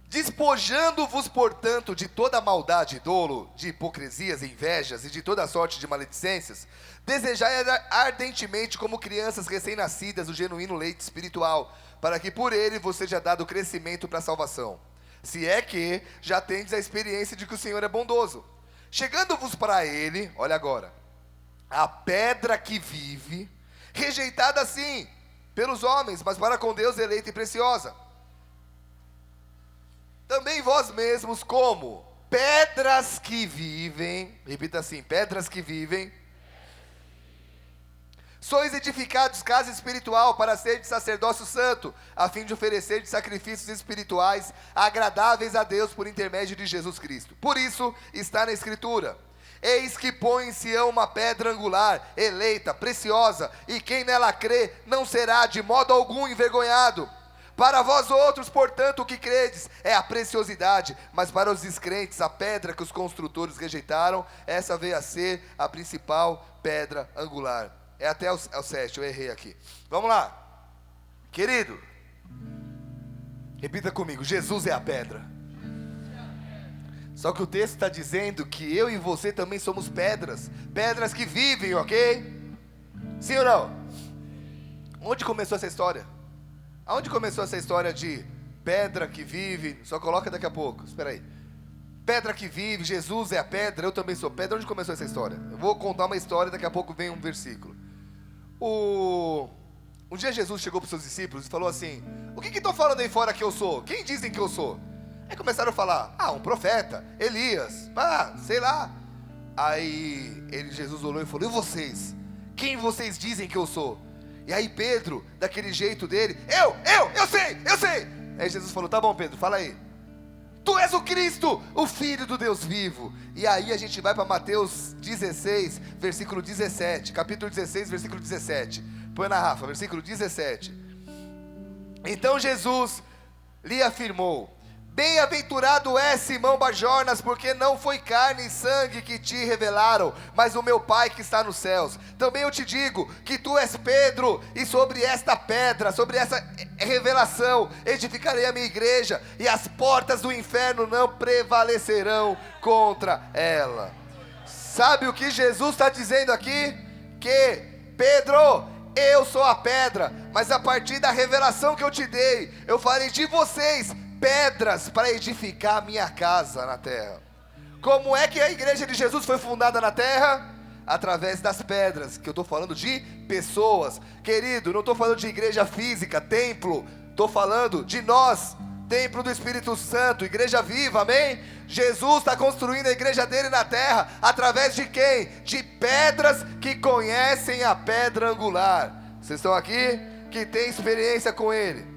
Despojando-vos, portanto, de toda maldade e dolo, de hipocrisias, invejas e de toda sorte de maledicências, desejai ardentemente como crianças recém-nascidas o genuíno leite espiritual, para que por ele vos seja dado crescimento para a salvação. Se é que já tendes a experiência de que o Senhor é bondoso. Chegando-vos para ele, olha agora, a pedra que vive, rejeitada assim pelos homens, mas para com Deus eleita e preciosa. Também vós mesmos, como pedras que vivem, repita assim, pedras que vivem, sois edificados casa espiritual para ser de sacerdócio santo, a fim de oferecer de sacrifícios espirituais agradáveis a Deus por intermédio de Jesus Cristo. Por isso está na Escritura: eis que põe em Sião uma pedra angular, eleita, preciosa, e quem nela crê não será de modo algum envergonhado. Para vós outros, portanto, o que credes é a preciosidade, mas para os descrentes, a pedra que os construtores rejeitaram, essa veio a ser a principal pedra angular. É até o 7, eu errei aqui. Vamos lá. Querido, repita comigo: Jesus é a pedra. Só que o texto está dizendo que eu e você também somos pedras. Pedras que vivem, ok? Sim ou não? Onde começou essa história? Aonde começou essa história de pedra que vive? Só coloca daqui a pouco, espera aí. Pedra que vive, Jesus é a pedra, eu também sou pedra. Onde começou essa história? Eu vou contar uma história, daqui a pouco vem um versículo. Um dia Jesus chegou para os seus discípulos e falou assim: o que estão falando aí fora que eu sou? Quem dizem que eu sou? Aí começaram a falar: um profeta, Elias, sei lá. Aí Jesus olhou e falou: e vocês? Quem vocês dizem que eu sou? E aí Pedro, daquele jeito dele: eu sei. Aí Jesus falou: tá bom, Pedro, fala aí. Tu és o Cristo, o Filho do Deus vivo. E aí a gente vai para Mateus 16, versículo 17. Capítulo 16, versículo 17. Põe na Rafa, versículo 17. Então Jesus lhe afirmou: bem-aventurado és, Simão Barjonas, porque não foi carne e sangue que te revelaram, mas o meu Pai que está nos céus. Também eu te digo que tu és Pedro, e sobre esta pedra, sobre essa revelação, edificarei a minha igreja, e as portas do inferno não prevalecerão contra ela. Sabe o que Jesus está dizendo aqui? Que Pedro, eu sou a pedra, mas a partir da revelação que eu te dei, eu farei de vocês pedras para edificar a minha casa na terra. Como é que a igreja de Jesus foi fundada na terra? Através das pedras, que eu estou falando de pessoas. Querido, não estou falando de igreja física, templo. Estou falando de nós, templo do Espírito Santo, igreja viva, amém? Jesus está construindo a igreja dele na terra, através de quem? De pedras que conhecem a pedra angular. Vocês estão aqui? Que tem experiência com ele.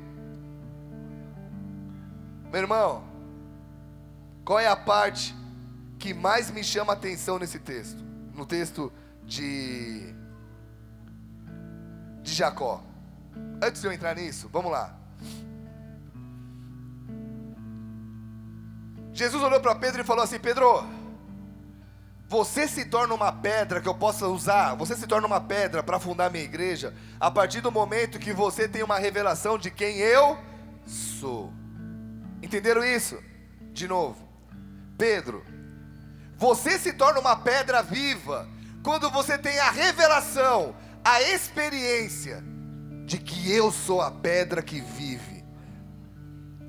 Meu irmão, qual é a parte que mais me chama a atenção nesse texto? No texto de Jacó. Antes de eu entrar nisso, vamos lá. Jesus olhou para Pedro e falou assim: Pedro, você se torna uma pedra que eu possa usar, você se torna uma pedra para fundar minha igreja, a partir do momento que você tem uma revelação de quem eu sou. Entenderam isso? De novo, Pedro, você se torna uma pedra viva quando você tem a revelação, a experiência de que eu sou a pedra que vive.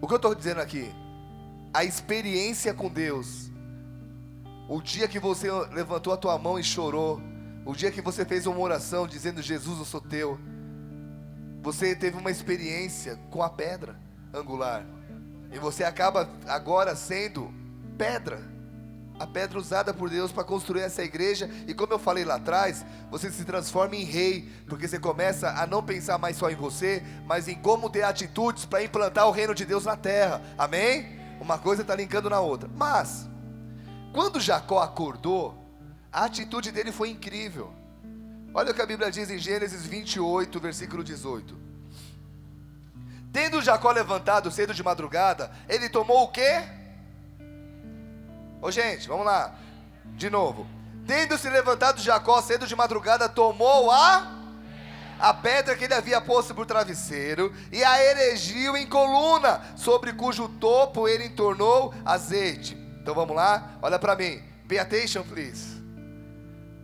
O que eu estou dizendo aqui? A experiência com Deus. O dia que você levantou a tua mão e chorou, o dia que você fez uma oração dizendo: Jesus, eu sou teu, você teve uma experiência com a pedra angular. E você acaba agora sendo pedra, a pedra usada por Deus para construir essa igreja. E como eu falei lá atrás, você se transforma em rei, porque você começa a não pensar mais só em você, mas em como ter atitudes para implantar o reino de Deus na terra, amém? Uma coisa está linkando na outra. Mas, quando Jacó acordou, a atitude dele foi incrível. Olha o que a Bíblia diz em Gênesis 28, versículo 18. Tendo Jacó levantado cedo de madrugada, ele tomou o quê? Ô gente, vamos lá. De novo. Tendo se levantado Jacó cedo de madrugada, tomou a pedra que ele havia posto por travesseiro e a erigiu em coluna, sobre cujo topo ele entornou azeite. Então vamos lá, olha para mim. Pay attention, please.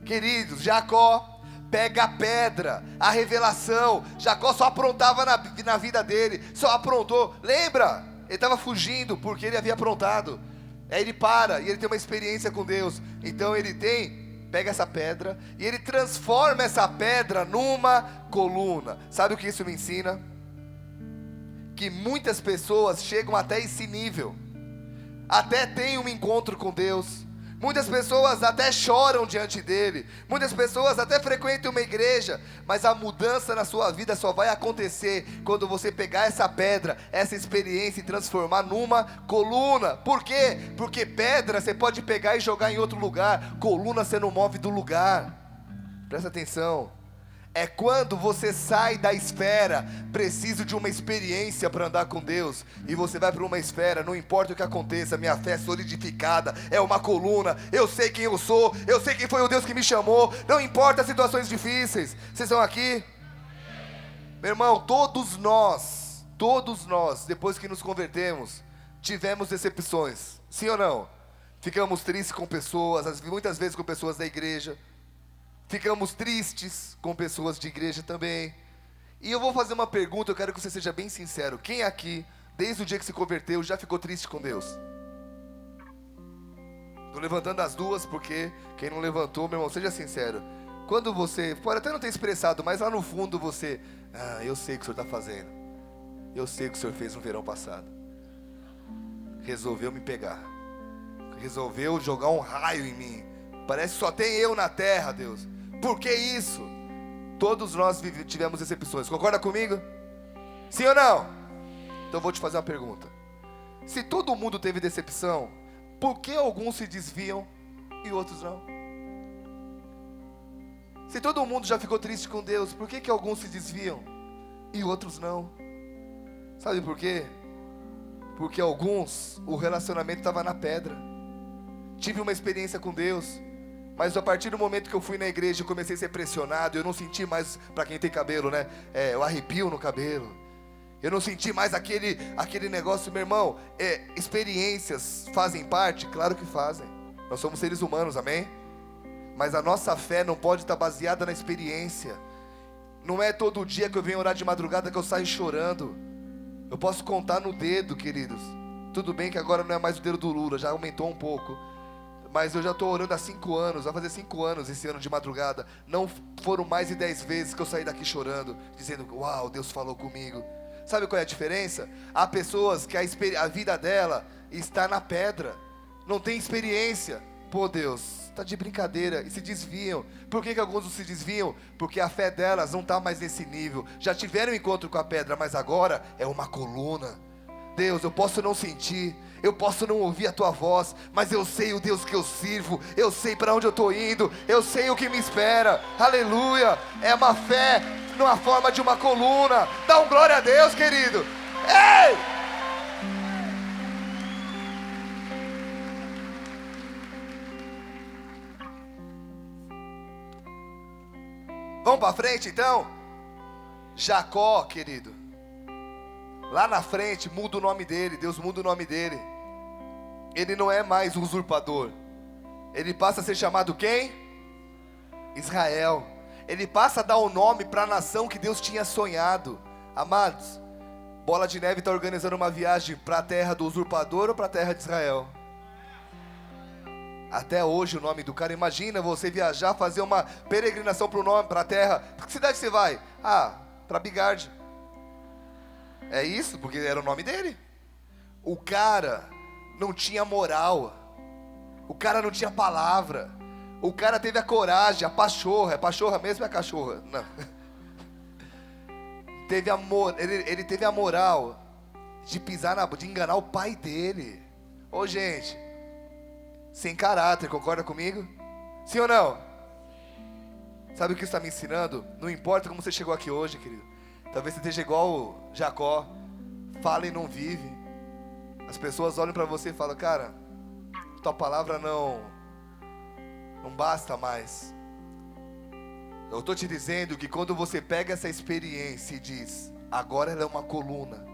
Queridos, Jacó pega a pedra, a revelação. Jacó só aprontava na vida dele, só aprontou. Lembra? Ele estava fugindo porque ele havia aprontado. Aí ele para e ele tem uma experiência com Deus. Então ele pega essa pedra e ele transforma essa pedra numa coluna. Sabe o que isso me ensina? Que muitas pessoas chegam até esse nível, até têm um encontro com Deus. Muitas pessoas até choram diante dele. Muitas pessoas até frequentam uma igreja. Mas a mudança na sua vida só vai acontecer quando você pegar essa pedra, essa experiência e transformar numa coluna. Por quê? Porque pedra você pode pegar e jogar em outro lugar. Coluna você não move do lugar. Presta atenção. É quando você sai da esfera, preciso de uma experiência para andar com Deus, e você vai para uma esfera, não importa o que aconteça, minha fé é solidificada, é uma coluna, eu sei quem eu sou, eu sei quem foi o Deus que me chamou, não importa as situações difíceis. Vocês estão aqui? Meu irmão, todos nós, depois que nos convertemos, tivemos decepções, sim ou não? Ficamos tristes com pessoas, muitas vezes com pessoas da igreja. Ficamos tristes com pessoas de igreja também. E eu vou fazer uma pergunta, eu quero que você seja bem sincero. Quem aqui, desde o dia que se converteu, já ficou triste com Deus? Estou levantando as duas, porque quem não levantou, meu irmão, seja sincero. Quando você, pode até não ter expressado, mas lá no fundo você, eu sei o que o Senhor está fazendo. Eu sei o que o Senhor fez no verão passado. Resolveu me pegar. Resolveu jogar um raio em mim. Parece que só tem eu na terra, Deus. Por que isso? Todos nós tivemos decepções. Concorda comigo? Sim ou não? Então eu vou te fazer uma pergunta. Se todo mundo teve decepção, por que alguns se desviam e outros não? Se todo mundo já ficou triste com Deus, por que alguns se desviam e outros não? Sabe por quê? Porque alguns, o relacionamento estava na pedra. Tive uma experiência com Deus, mas a partir do momento que eu fui na igreja, eu comecei a ser pressionado. Eu não senti mais, para quem tem cabelo, né? Eu arrepio no cabelo. Eu não senti mais aquele negócio, meu irmão. Experiências fazem parte? Claro que fazem. Nós somos seres humanos, amém? Mas a nossa fé não pode estar baseada na experiência. Não é todo dia que eu venho orar de madrugada que eu saio chorando. Eu posso contar no dedo, queridos. Tudo bem que agora não é mais o dedo do Lula, já aumentou um pouco. Mas eu já estou orando há 5 anos, vai fazer 5 anos esse ano de madrugada. Não foram mais de 10 vezes que eu saí daqui chorando, dizendo, uau, Deus falou comigo. Sabe qual é a diferença? Há pessoas que a vida dela está na pedra, não tem experiência. Pô, Deus, está de brincadeira, e se desviam. Por que alguns se desviam? Porque a fé delas não está mais nesse nível. Já tiveram encontro com a pedra, mas agora é uma coluna. Deus, eu posso não sentir, eu posso não ouvir a tua voz, mas eu sei o Deus que eu sirvo, eu sei para onde eu estou indo, eu sei o que me espera. Aleluia, é uma fé numa forma de uma coluna. Dá um glória a Deus, querido. Ei! Vamos para frente então? Jacó, querido, lá na frente muda o nome dele, Deus muda o nome dele. Ele não é mais um usurpador. Ele passa a ser chamado quem? Israel. Ele passa a dar o nome para a nação que Deus tinha sonhado. Amados, Bola de Neve está organizando uma viagem para a terra do usurpador ou para a terra de Israel? Até hoje o nome do cara, imagina você viajar, fazer uma peregrinação para a terra. Para que cidade você vai? Para Bigard. É isso, porque era o nome dele. O cara não tinha moral. O cara não tinha palavra. O cara teve a coragem, a pachorra. É pachorra mesmo ou é cachorra? Não. Teve amor, ele teve a moral de de enganar o pai dele. Ô gente, sem caráter, concorda comigo? Sim ou não? Sabe o que isso está me ensinando? Não importa como você chegou aqui hoje, querido. Talvez você esteja igual o Jacó, fala e não vive. As pessoas olham para você e falam, cara, tua palavra não basta mais. Eu estou te dizendo que quando você pega essa experiência e diz, agora ela é uma coluna,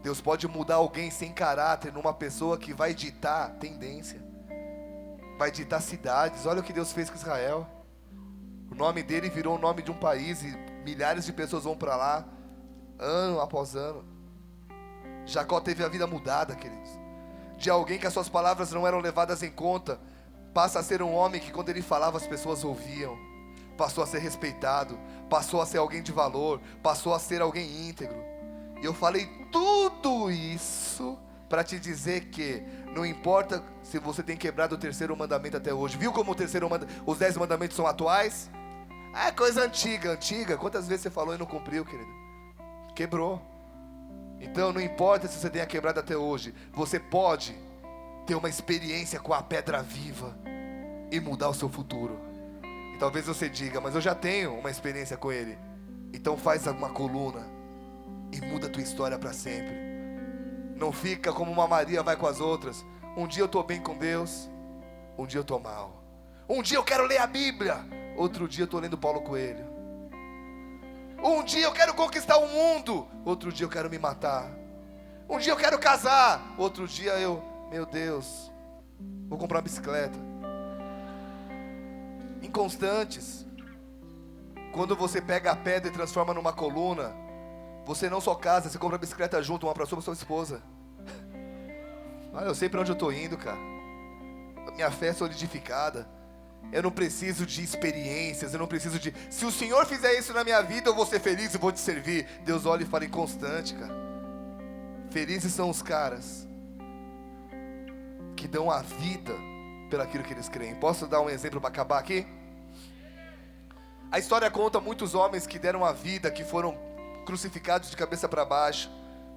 Deus pode mudar alguém sem caráter numa pessoa que vai ditar tendência, vai ditar cidades. Olha o que Deus fez com Israel. O nome dele virou o nome de um país e milhares de pessoas vão para lá, ano após ano. Jacó teve a vida mudada, queridos. De alguém que as suas palavras não eram levadas em conta, passa a ser um homem que quando ele falava as pessoas ouviam. Passou a ser respeitado, passou a ser alguém de valor, passou a ser alguém íntegro. E eu falei tudo isso para te dizer que não importa se você tem quebrado o terceiro mandamento até hoje. Viu como os 10 mandamentos são atuais? É coisa antiga. Quantas vezes você falou e não cumpriu, querido? Quebrou. Então não importa se você tenha quebrado até hoje, você pode ter uma experiência com a pedra viva e mudar o seu futuro. E talvez você diga, mas eu já tenho uma experiência com ele. Então faz uma coluna e muda a tua história para sempre. Não fica como uma Maria vai com as outras. Um dia eu estou bem com Deus, um dia eu estou mal. Um dia eu quero ler a Bíblia, outro dia eu estou lendo Paulo Coelho. Um dia eu quero conquistar o mundo, outro dia eu quero me matar. Um dia eu quero casar, outro dia meu Deus, vou comprar uma bicicleta. Inconstantes. Quando você pega a pedra e transforma numa coluna, você não só casa, você compra a bicicleta junto, uma para sua esposa. Olha, eu sei para onde eu estou indo, cara. Minha fé é solidificada. Eu não preciso de experiências, eu não preciso de... Se o Senhor fizer isso na minha vida, eu vou ser feliz e vou te servir. Deus olha e fala inconstante, cara. Felizes são os caras que dão a vida pelaquilo que eles creem. Posso dar um exemplo para acabar aqui? A história conta muitos homens que deram a vida, que foram crucificados de cabeça para baixo,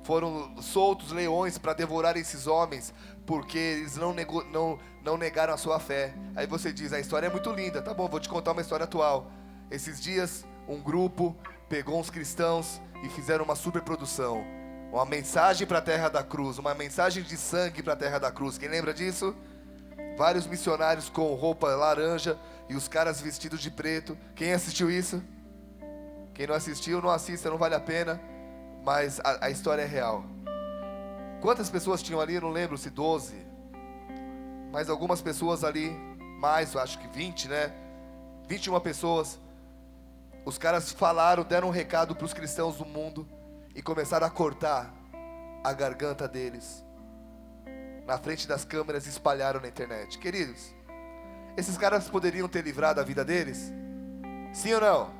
foram soltos leões para devorar esses homens, porque eles não negaram a sua fé. Aí você diz, a história é muito linda. Tá bom, vou te contar uma história atual. Esses dias, um grupo pegou uns cristãos e fizeram uma superprodução. Uma mensagem para a terra da cruz, uma mensagem de sangue para a terra da cruz. Quem lembra disso? Vários missionários com roupa laranja e os caras vestidos de preto. Quem assistiu isso? Quem não assistiu, não assista, não vale a pena. Mas a história é real. Quantas pessoas tinham ali? Eu não lembro se 12. Mas algumas pessoas ali, mais, acho que 20, né? 21 pessoas. Os caras falaram, deram um recado para os cristãos do mundo e começaram a cortar a garganta deles. Na frente das câmeras, espalharam na internet. Queridos, esses caras poderiam ter livrado a vida deles? Sim ou não?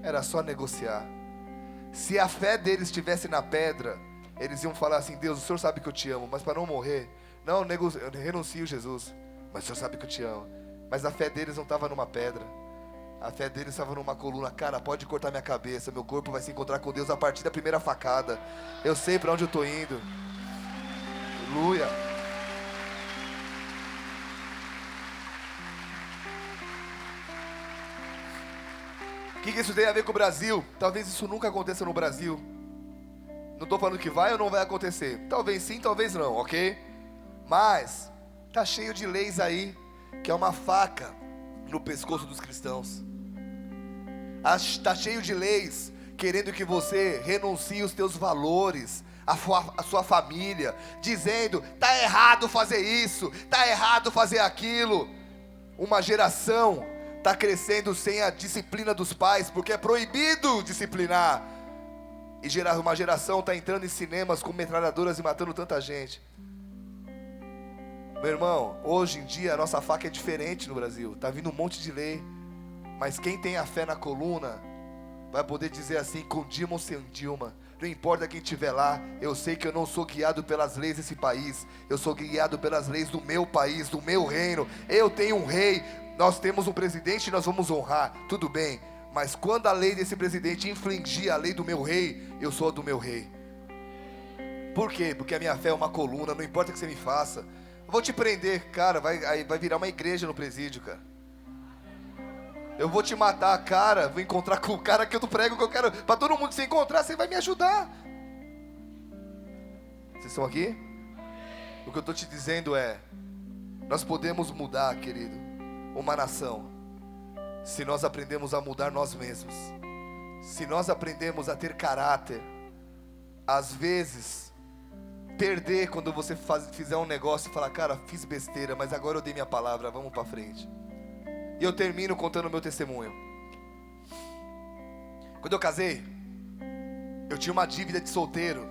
Era só negociar. Se a fé deles estivesse na pedra, eles iam falar assim, Deus, o Senhor sabe que eu te amo, mas para não morrer, não, eu renuncio, Jesus, mas o Senhor sabe que eu te amo. Mas a fé deles não estava numa pedra. A fé deles estava numa coluna. Cara, pode cortar minha cabeça, meu corpo vai se encontrar com Deus a partir da primeira facada. Eu sei para onde eu estou indo. Aleluia. O que isso tem a ver com o Brasil? Talvez isso nunca aconteça no Brasil. Não estou falando que vai ou não vai acontecer. Talvez sim, talvez não, ok? Mas tá cheio de leis aí que é uma faca no pescoço dos cristãos. Está cheio de leis querendo que você renuncie os teus valores, a sua família, dizendo, tá errado fazer isso, tá errado fazer aquilo. Uma geração está crescendo sem a disciplina dos pais, porque é proibido disciplinar. E uma geração está entrando em cinemas com metralhadoras e matando tanta gente. Meu irmão, hoje em dia a nossa faca é diferente no Brasil. Está vindo um monte de lei. Mas quem tem a fé na coluna vai poder dizer assim, com Dilma ou sem Dilma, não importa quem estiver lá, eu sei que eu não sou guiado pelas leis desse país, eu sou guiado pelas leis do meu país, do meu reino. Eu tenho um rei, nós temos um presidente e nós vamos honrar, tudo bem. Mas quando a lei desse presidente infringir a lei do meu rei, eu sou do meu rei. Por quê? Porque a minha fé é uma coluna, não importa o que você me faça. Eu vou te prender, cara, vai virar uma igreja no presídio, cara. Eu vou te matar, cara, vou encontrar com o cara que eu prego, que eu quero. Para todo mundo se encontrar, você vai me ajudar. Vocês estão aqui? O que eu estou te dizendo é, Nós podemos mudar, querido, uma nação, se nós aprendemos a mudar nós mesmos. Se nós aprendemos a ter caráter. Às vezes, perder quando você fizer um negócio e falar, cara, fiz besteira, mas agora eu dei minha palavra, vamos pra frente. E eu termino contando o meu testemunho. Quando eu casei, eu tinha uma dívida de solteiro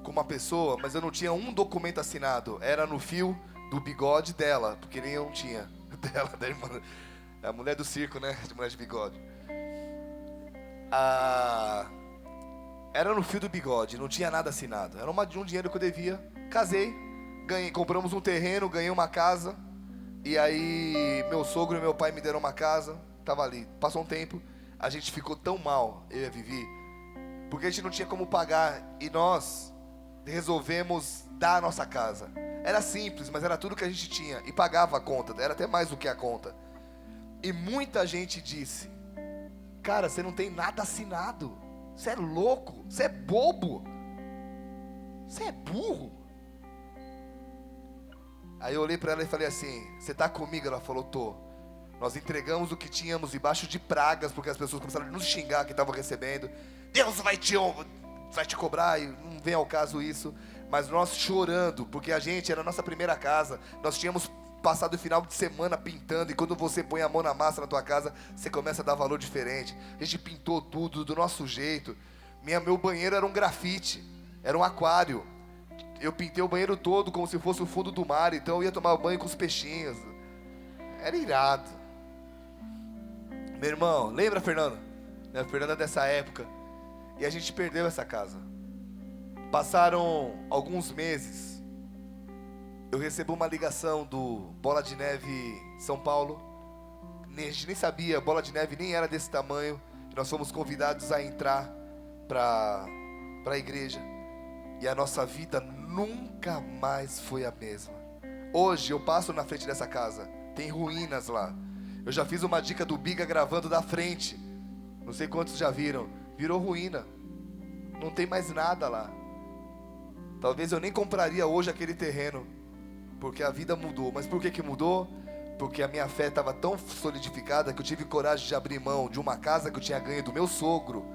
com uma pessoa, mas eu não tinha um documento assinado. Era no fio do bigode dela, porque nem eu não tinha. Dela, da irmã, a mulher do circo, né? De mulher de bigode. Era no fio do bigode, não tinha nada assinado. Era um dinheiro que eu devia. Casei, compramos um terreno, ganhei uma casa. E aí meu sogro e meu pai me deram uma casa. Tava ali, passou um tempo. A gente ficou tão mal, eu e a Vivi, porque a gente não tinha como pagar. E nós resolvemos dar a nossa casa. Era simples, mas era tudo que a gente tinha. E pagava a conta, era até mais do que a conta. E muita gente disse, cara, você não tem nada assinado. Você é louco, você é bobo, você é burro. Aí eu olhei para ela e falei assim, você está comigo? Ela falou, tô. Nós entregamos o que tínhamos debaixo de pragas, porque as pessoas começaram a nos xingar que estavam recebendo. Deus vai te cobrar, e não vem ao caso isso. Mas nós chorando, porque a gente era a nossa primeira casa. Nós tínhamos passado o final de semana pintando, e quando você põe a mão na massa na tua casa, você começa a dar valor diferente. A gente pintou tudo do nosso jeito. Meu banheiro era um grafite, era um aquário. Eu pintei o banheiro todo como se fosse o fundo do mar, então eu ia tomar banho com os peixinhos. Era irado. Meu irmão, lembra, Fernanda? A Fernanda dessa época. E a gente perdeu essa casa. Passaram alguns meses. Eu recebo uma ligação do Bola de Neve São Paulo. A gente nem sabia, Bola de Neve nem era desse tamanho. Nós fomos convidados a entrar para a igreja. E a nossa vida nunca mais foi a mesma. Hoje eu passo na frente dessa casa, tem ruínas lá. Eu já fiz uma dica do Biga gravando da frente. Não sei quantos já viram. Virou ruína. Não tem mais nada lá. Talvez eu nem compraria hoje aquele terreno, porque a vida mudou. Mas por que mudou? Porque a minha fé estava tão solidificada que eu tive coragem de abrir mão de uma casa que eu tinha ganho do meu sogro.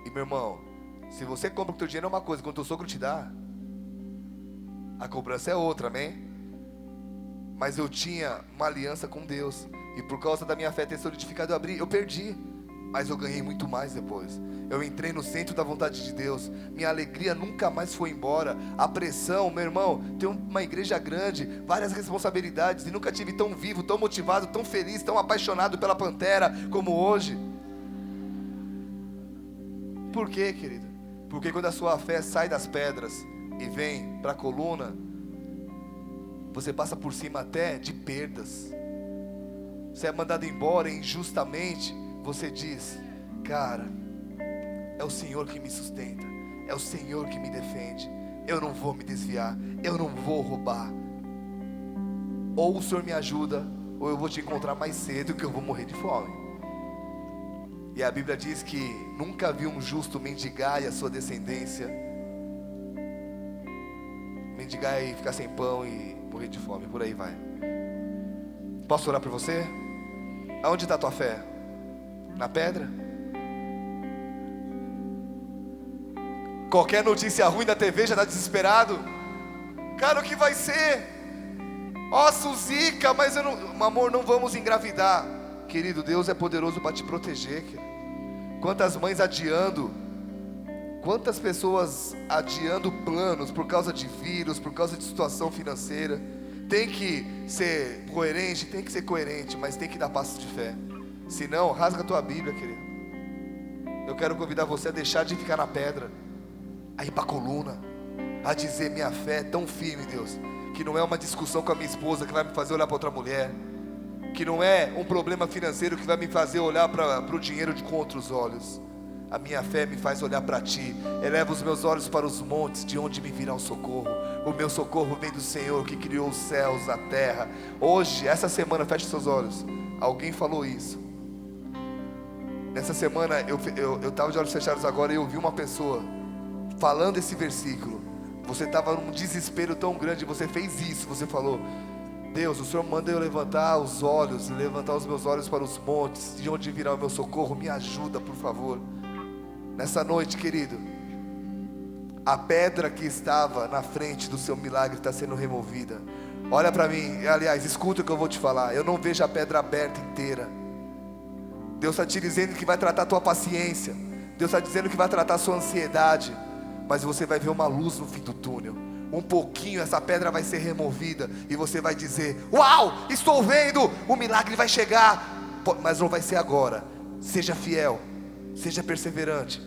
E meu irmão, se você compra com o teu dinheiro é uma coisa, quando o teu sogro te dá, a cobrança é outra, amém? Mas eu tinha uma aliança com Deus, e por causa da minha fé ter solidificado, eu perdi, mas eu ganhei muito mais depois. Eu entrei no centro da vontade de Deus. Minha alegria nunca mais foi embora. A pressão, meu irmão, tem uma igreja grande, várias responsabilidades, e nunca tive tão vivo, tão motivado, tão feliz, tão apaixonado pela Pantera como hoje. Por quê, querido? Porque quando a sua fé sai das pedras e vem para a coluna, você passa por cima até de perdas. Você é mandado embora injustamente. Você diz, cara, é o Senhor que me sustenta, é o Senhor que me defende. Eu não vou me desviar, eu não vou roubar. Ou o Senhor me ajuda, ou eu vou te encontrar mais cedo que eu vou morrer de fome. E a Bíblia diz que nunca vi um justo mendigar e a sua descendência mendigar e ficar sem pão e morrer de fome, por aí vai. Posso orar por você? Aonde está a tua fé? Na pedra? Qualquer notícia ruim da TV já está desesperado. Cara, o que vai ser? Ó, Suzica, mas eu não... Amor, não vamos engravidar. Querido, Deus é poderoso para te proteger, querido. Quantas mães adiando, quantas pessoas adiando planos por causa de vírus, por causa de situação financeira. Tem que ser coerente, mas tem que dar passos de fé. Se não, rasga a tua Bíblia, querido. Eu quero convidar você a deixar de ficar na pedra, a ir para a coluna, a dizer, minha fé é tão firme, Deus, que não é uma discussão com a minha esposa que vai me fazer olhar para outra mulher, que não é um problema financeiro que vai me fazer olhar para o dinheiro com outros olhos. A minha fé me faz olhar para Ti. Eleva os meus olhos para os montes, de onde me virá o socorro. O meu socorro vem do Senhor que criou os céus, a terra. Hoje, essa semana, feche seus olhos. Alguém falou isso. Nessa semana, eu estava de olhos fechados agora e eu vi uma pessoa falando esse versículo. Você estava num desespero tão grande, você fez isso, você falou, Deus, o Senhor manda eu levantar os olhos, levantar os meus olhos para os montes, de onde virá o meu socorro. Me ajuda, por favor. Nessa noite, querido, a pedra que estava na frente do seu milagre está sendo removida. Olha para mim, aliás, escuta o que eu vou te falar. Eu não vejo a pedra aberta inteira. Deus está te dizendo que vai tratar a tua paciência. Deus está dizendo que vai tratar a sua ansiedade. Mas você vai ver uma luz no fim do túnel. Um pouquinho essa pedra vai ser removida e você vai dizer: uau, estou vendo, o milagre vai chegar. Mas não vai ser agora. Seja fiel, seja perseverante,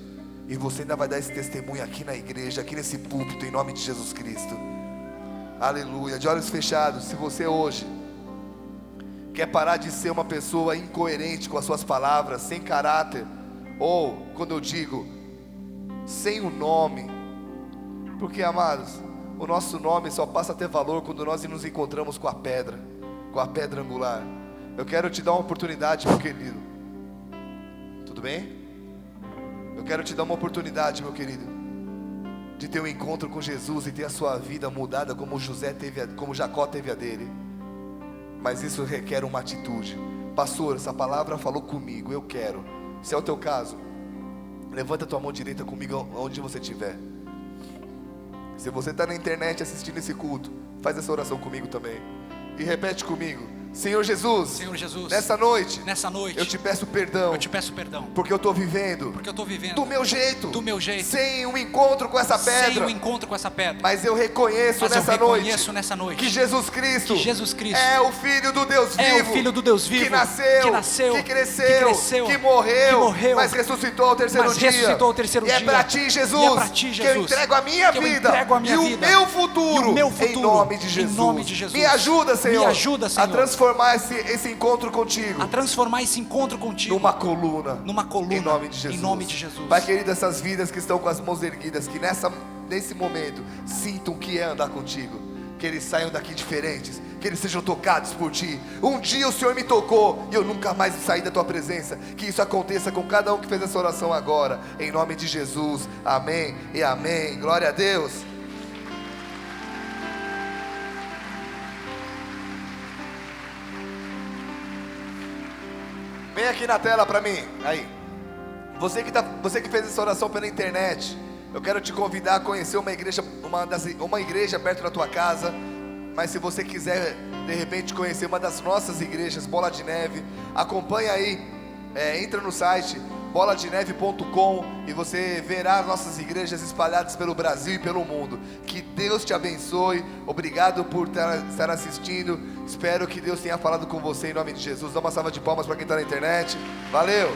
e você ainda vai dar esse testemunho aqui na igreja, aqui nesse púlpito, em nome de Jesus Cristo. Aleluia. De olhos fechados, se você hoje quer parar de ser uma pessoa incoerente com as suas palavras, sem caráter, ou quando eu digo sem o nome, porque, amados, o nosso nome só passa a ter valor quando nós nos encontramos com a pedra angular. Eu quero te dar uma oportunidade, meu querido. Tudo bem? Eu quero te dar uma oportunidade, meu querido, de ter um encontro com Jesus e ter a sua vida mudada como como Jacó teve a dele. Mas isso requer uma atitude. Pastor, essa palavra falou comigo, eu quero. Se é o teu caso, levanta a tua mão direita comigo onde você estiver. Se você está na internet assistindo esse culto, faz essa oração comigo também. E repete comigo: Senhor Jesus, Senhor Jesus, nessa noite eu te peço perdão, porque eu estou vivendo do meu jeito, sem um encontro com essa pedra. Mas eu reconheço nessa noite que Jesus Cristo é o Filho do Deus vivo, que nasceu, que cresceu, que morreu, mas ressuscitou ao terceiro dia. E é para ti, Jesus, que eu entrego a minha vida e o meu futuro, em nome de Jesus. Me ajuda, Senhor, a transformar esse encontro contigo, numa coluna, em nome de Jesus. Pai querido, essas vidas que estão com as mãos erguidas, que nesse momento sintam que é andar contigo, que eles saiam daqui diferentes, que eles sejam tocados por ti. Um dia o Senhor me tocou e eu nunca mais saí da tua presença. Que isso aconteça com cada um que fez essa oração agora, em nome de Jesus. Amém e amém. Glória a Deus. Vem aqui na tela para mim. Aí. Você que fez essa oração pela internet, eu quero te convidar a conhecer uma igreja perto da tua casa. Mas se você quiser de repente conhecer uma das nossas igrejas, Bola de Neve, acompanha aí, entra no site boladeneve.com e você verá as nossas igrejas espalhadas pelo Brasil e pelo mundo. Que Deus te abençoe. Obrigado por estar assistindo. Espero que Deus tenha falado com você em nome de Jesus. Dá uma salva de palmas para quem está na internet. Valeu!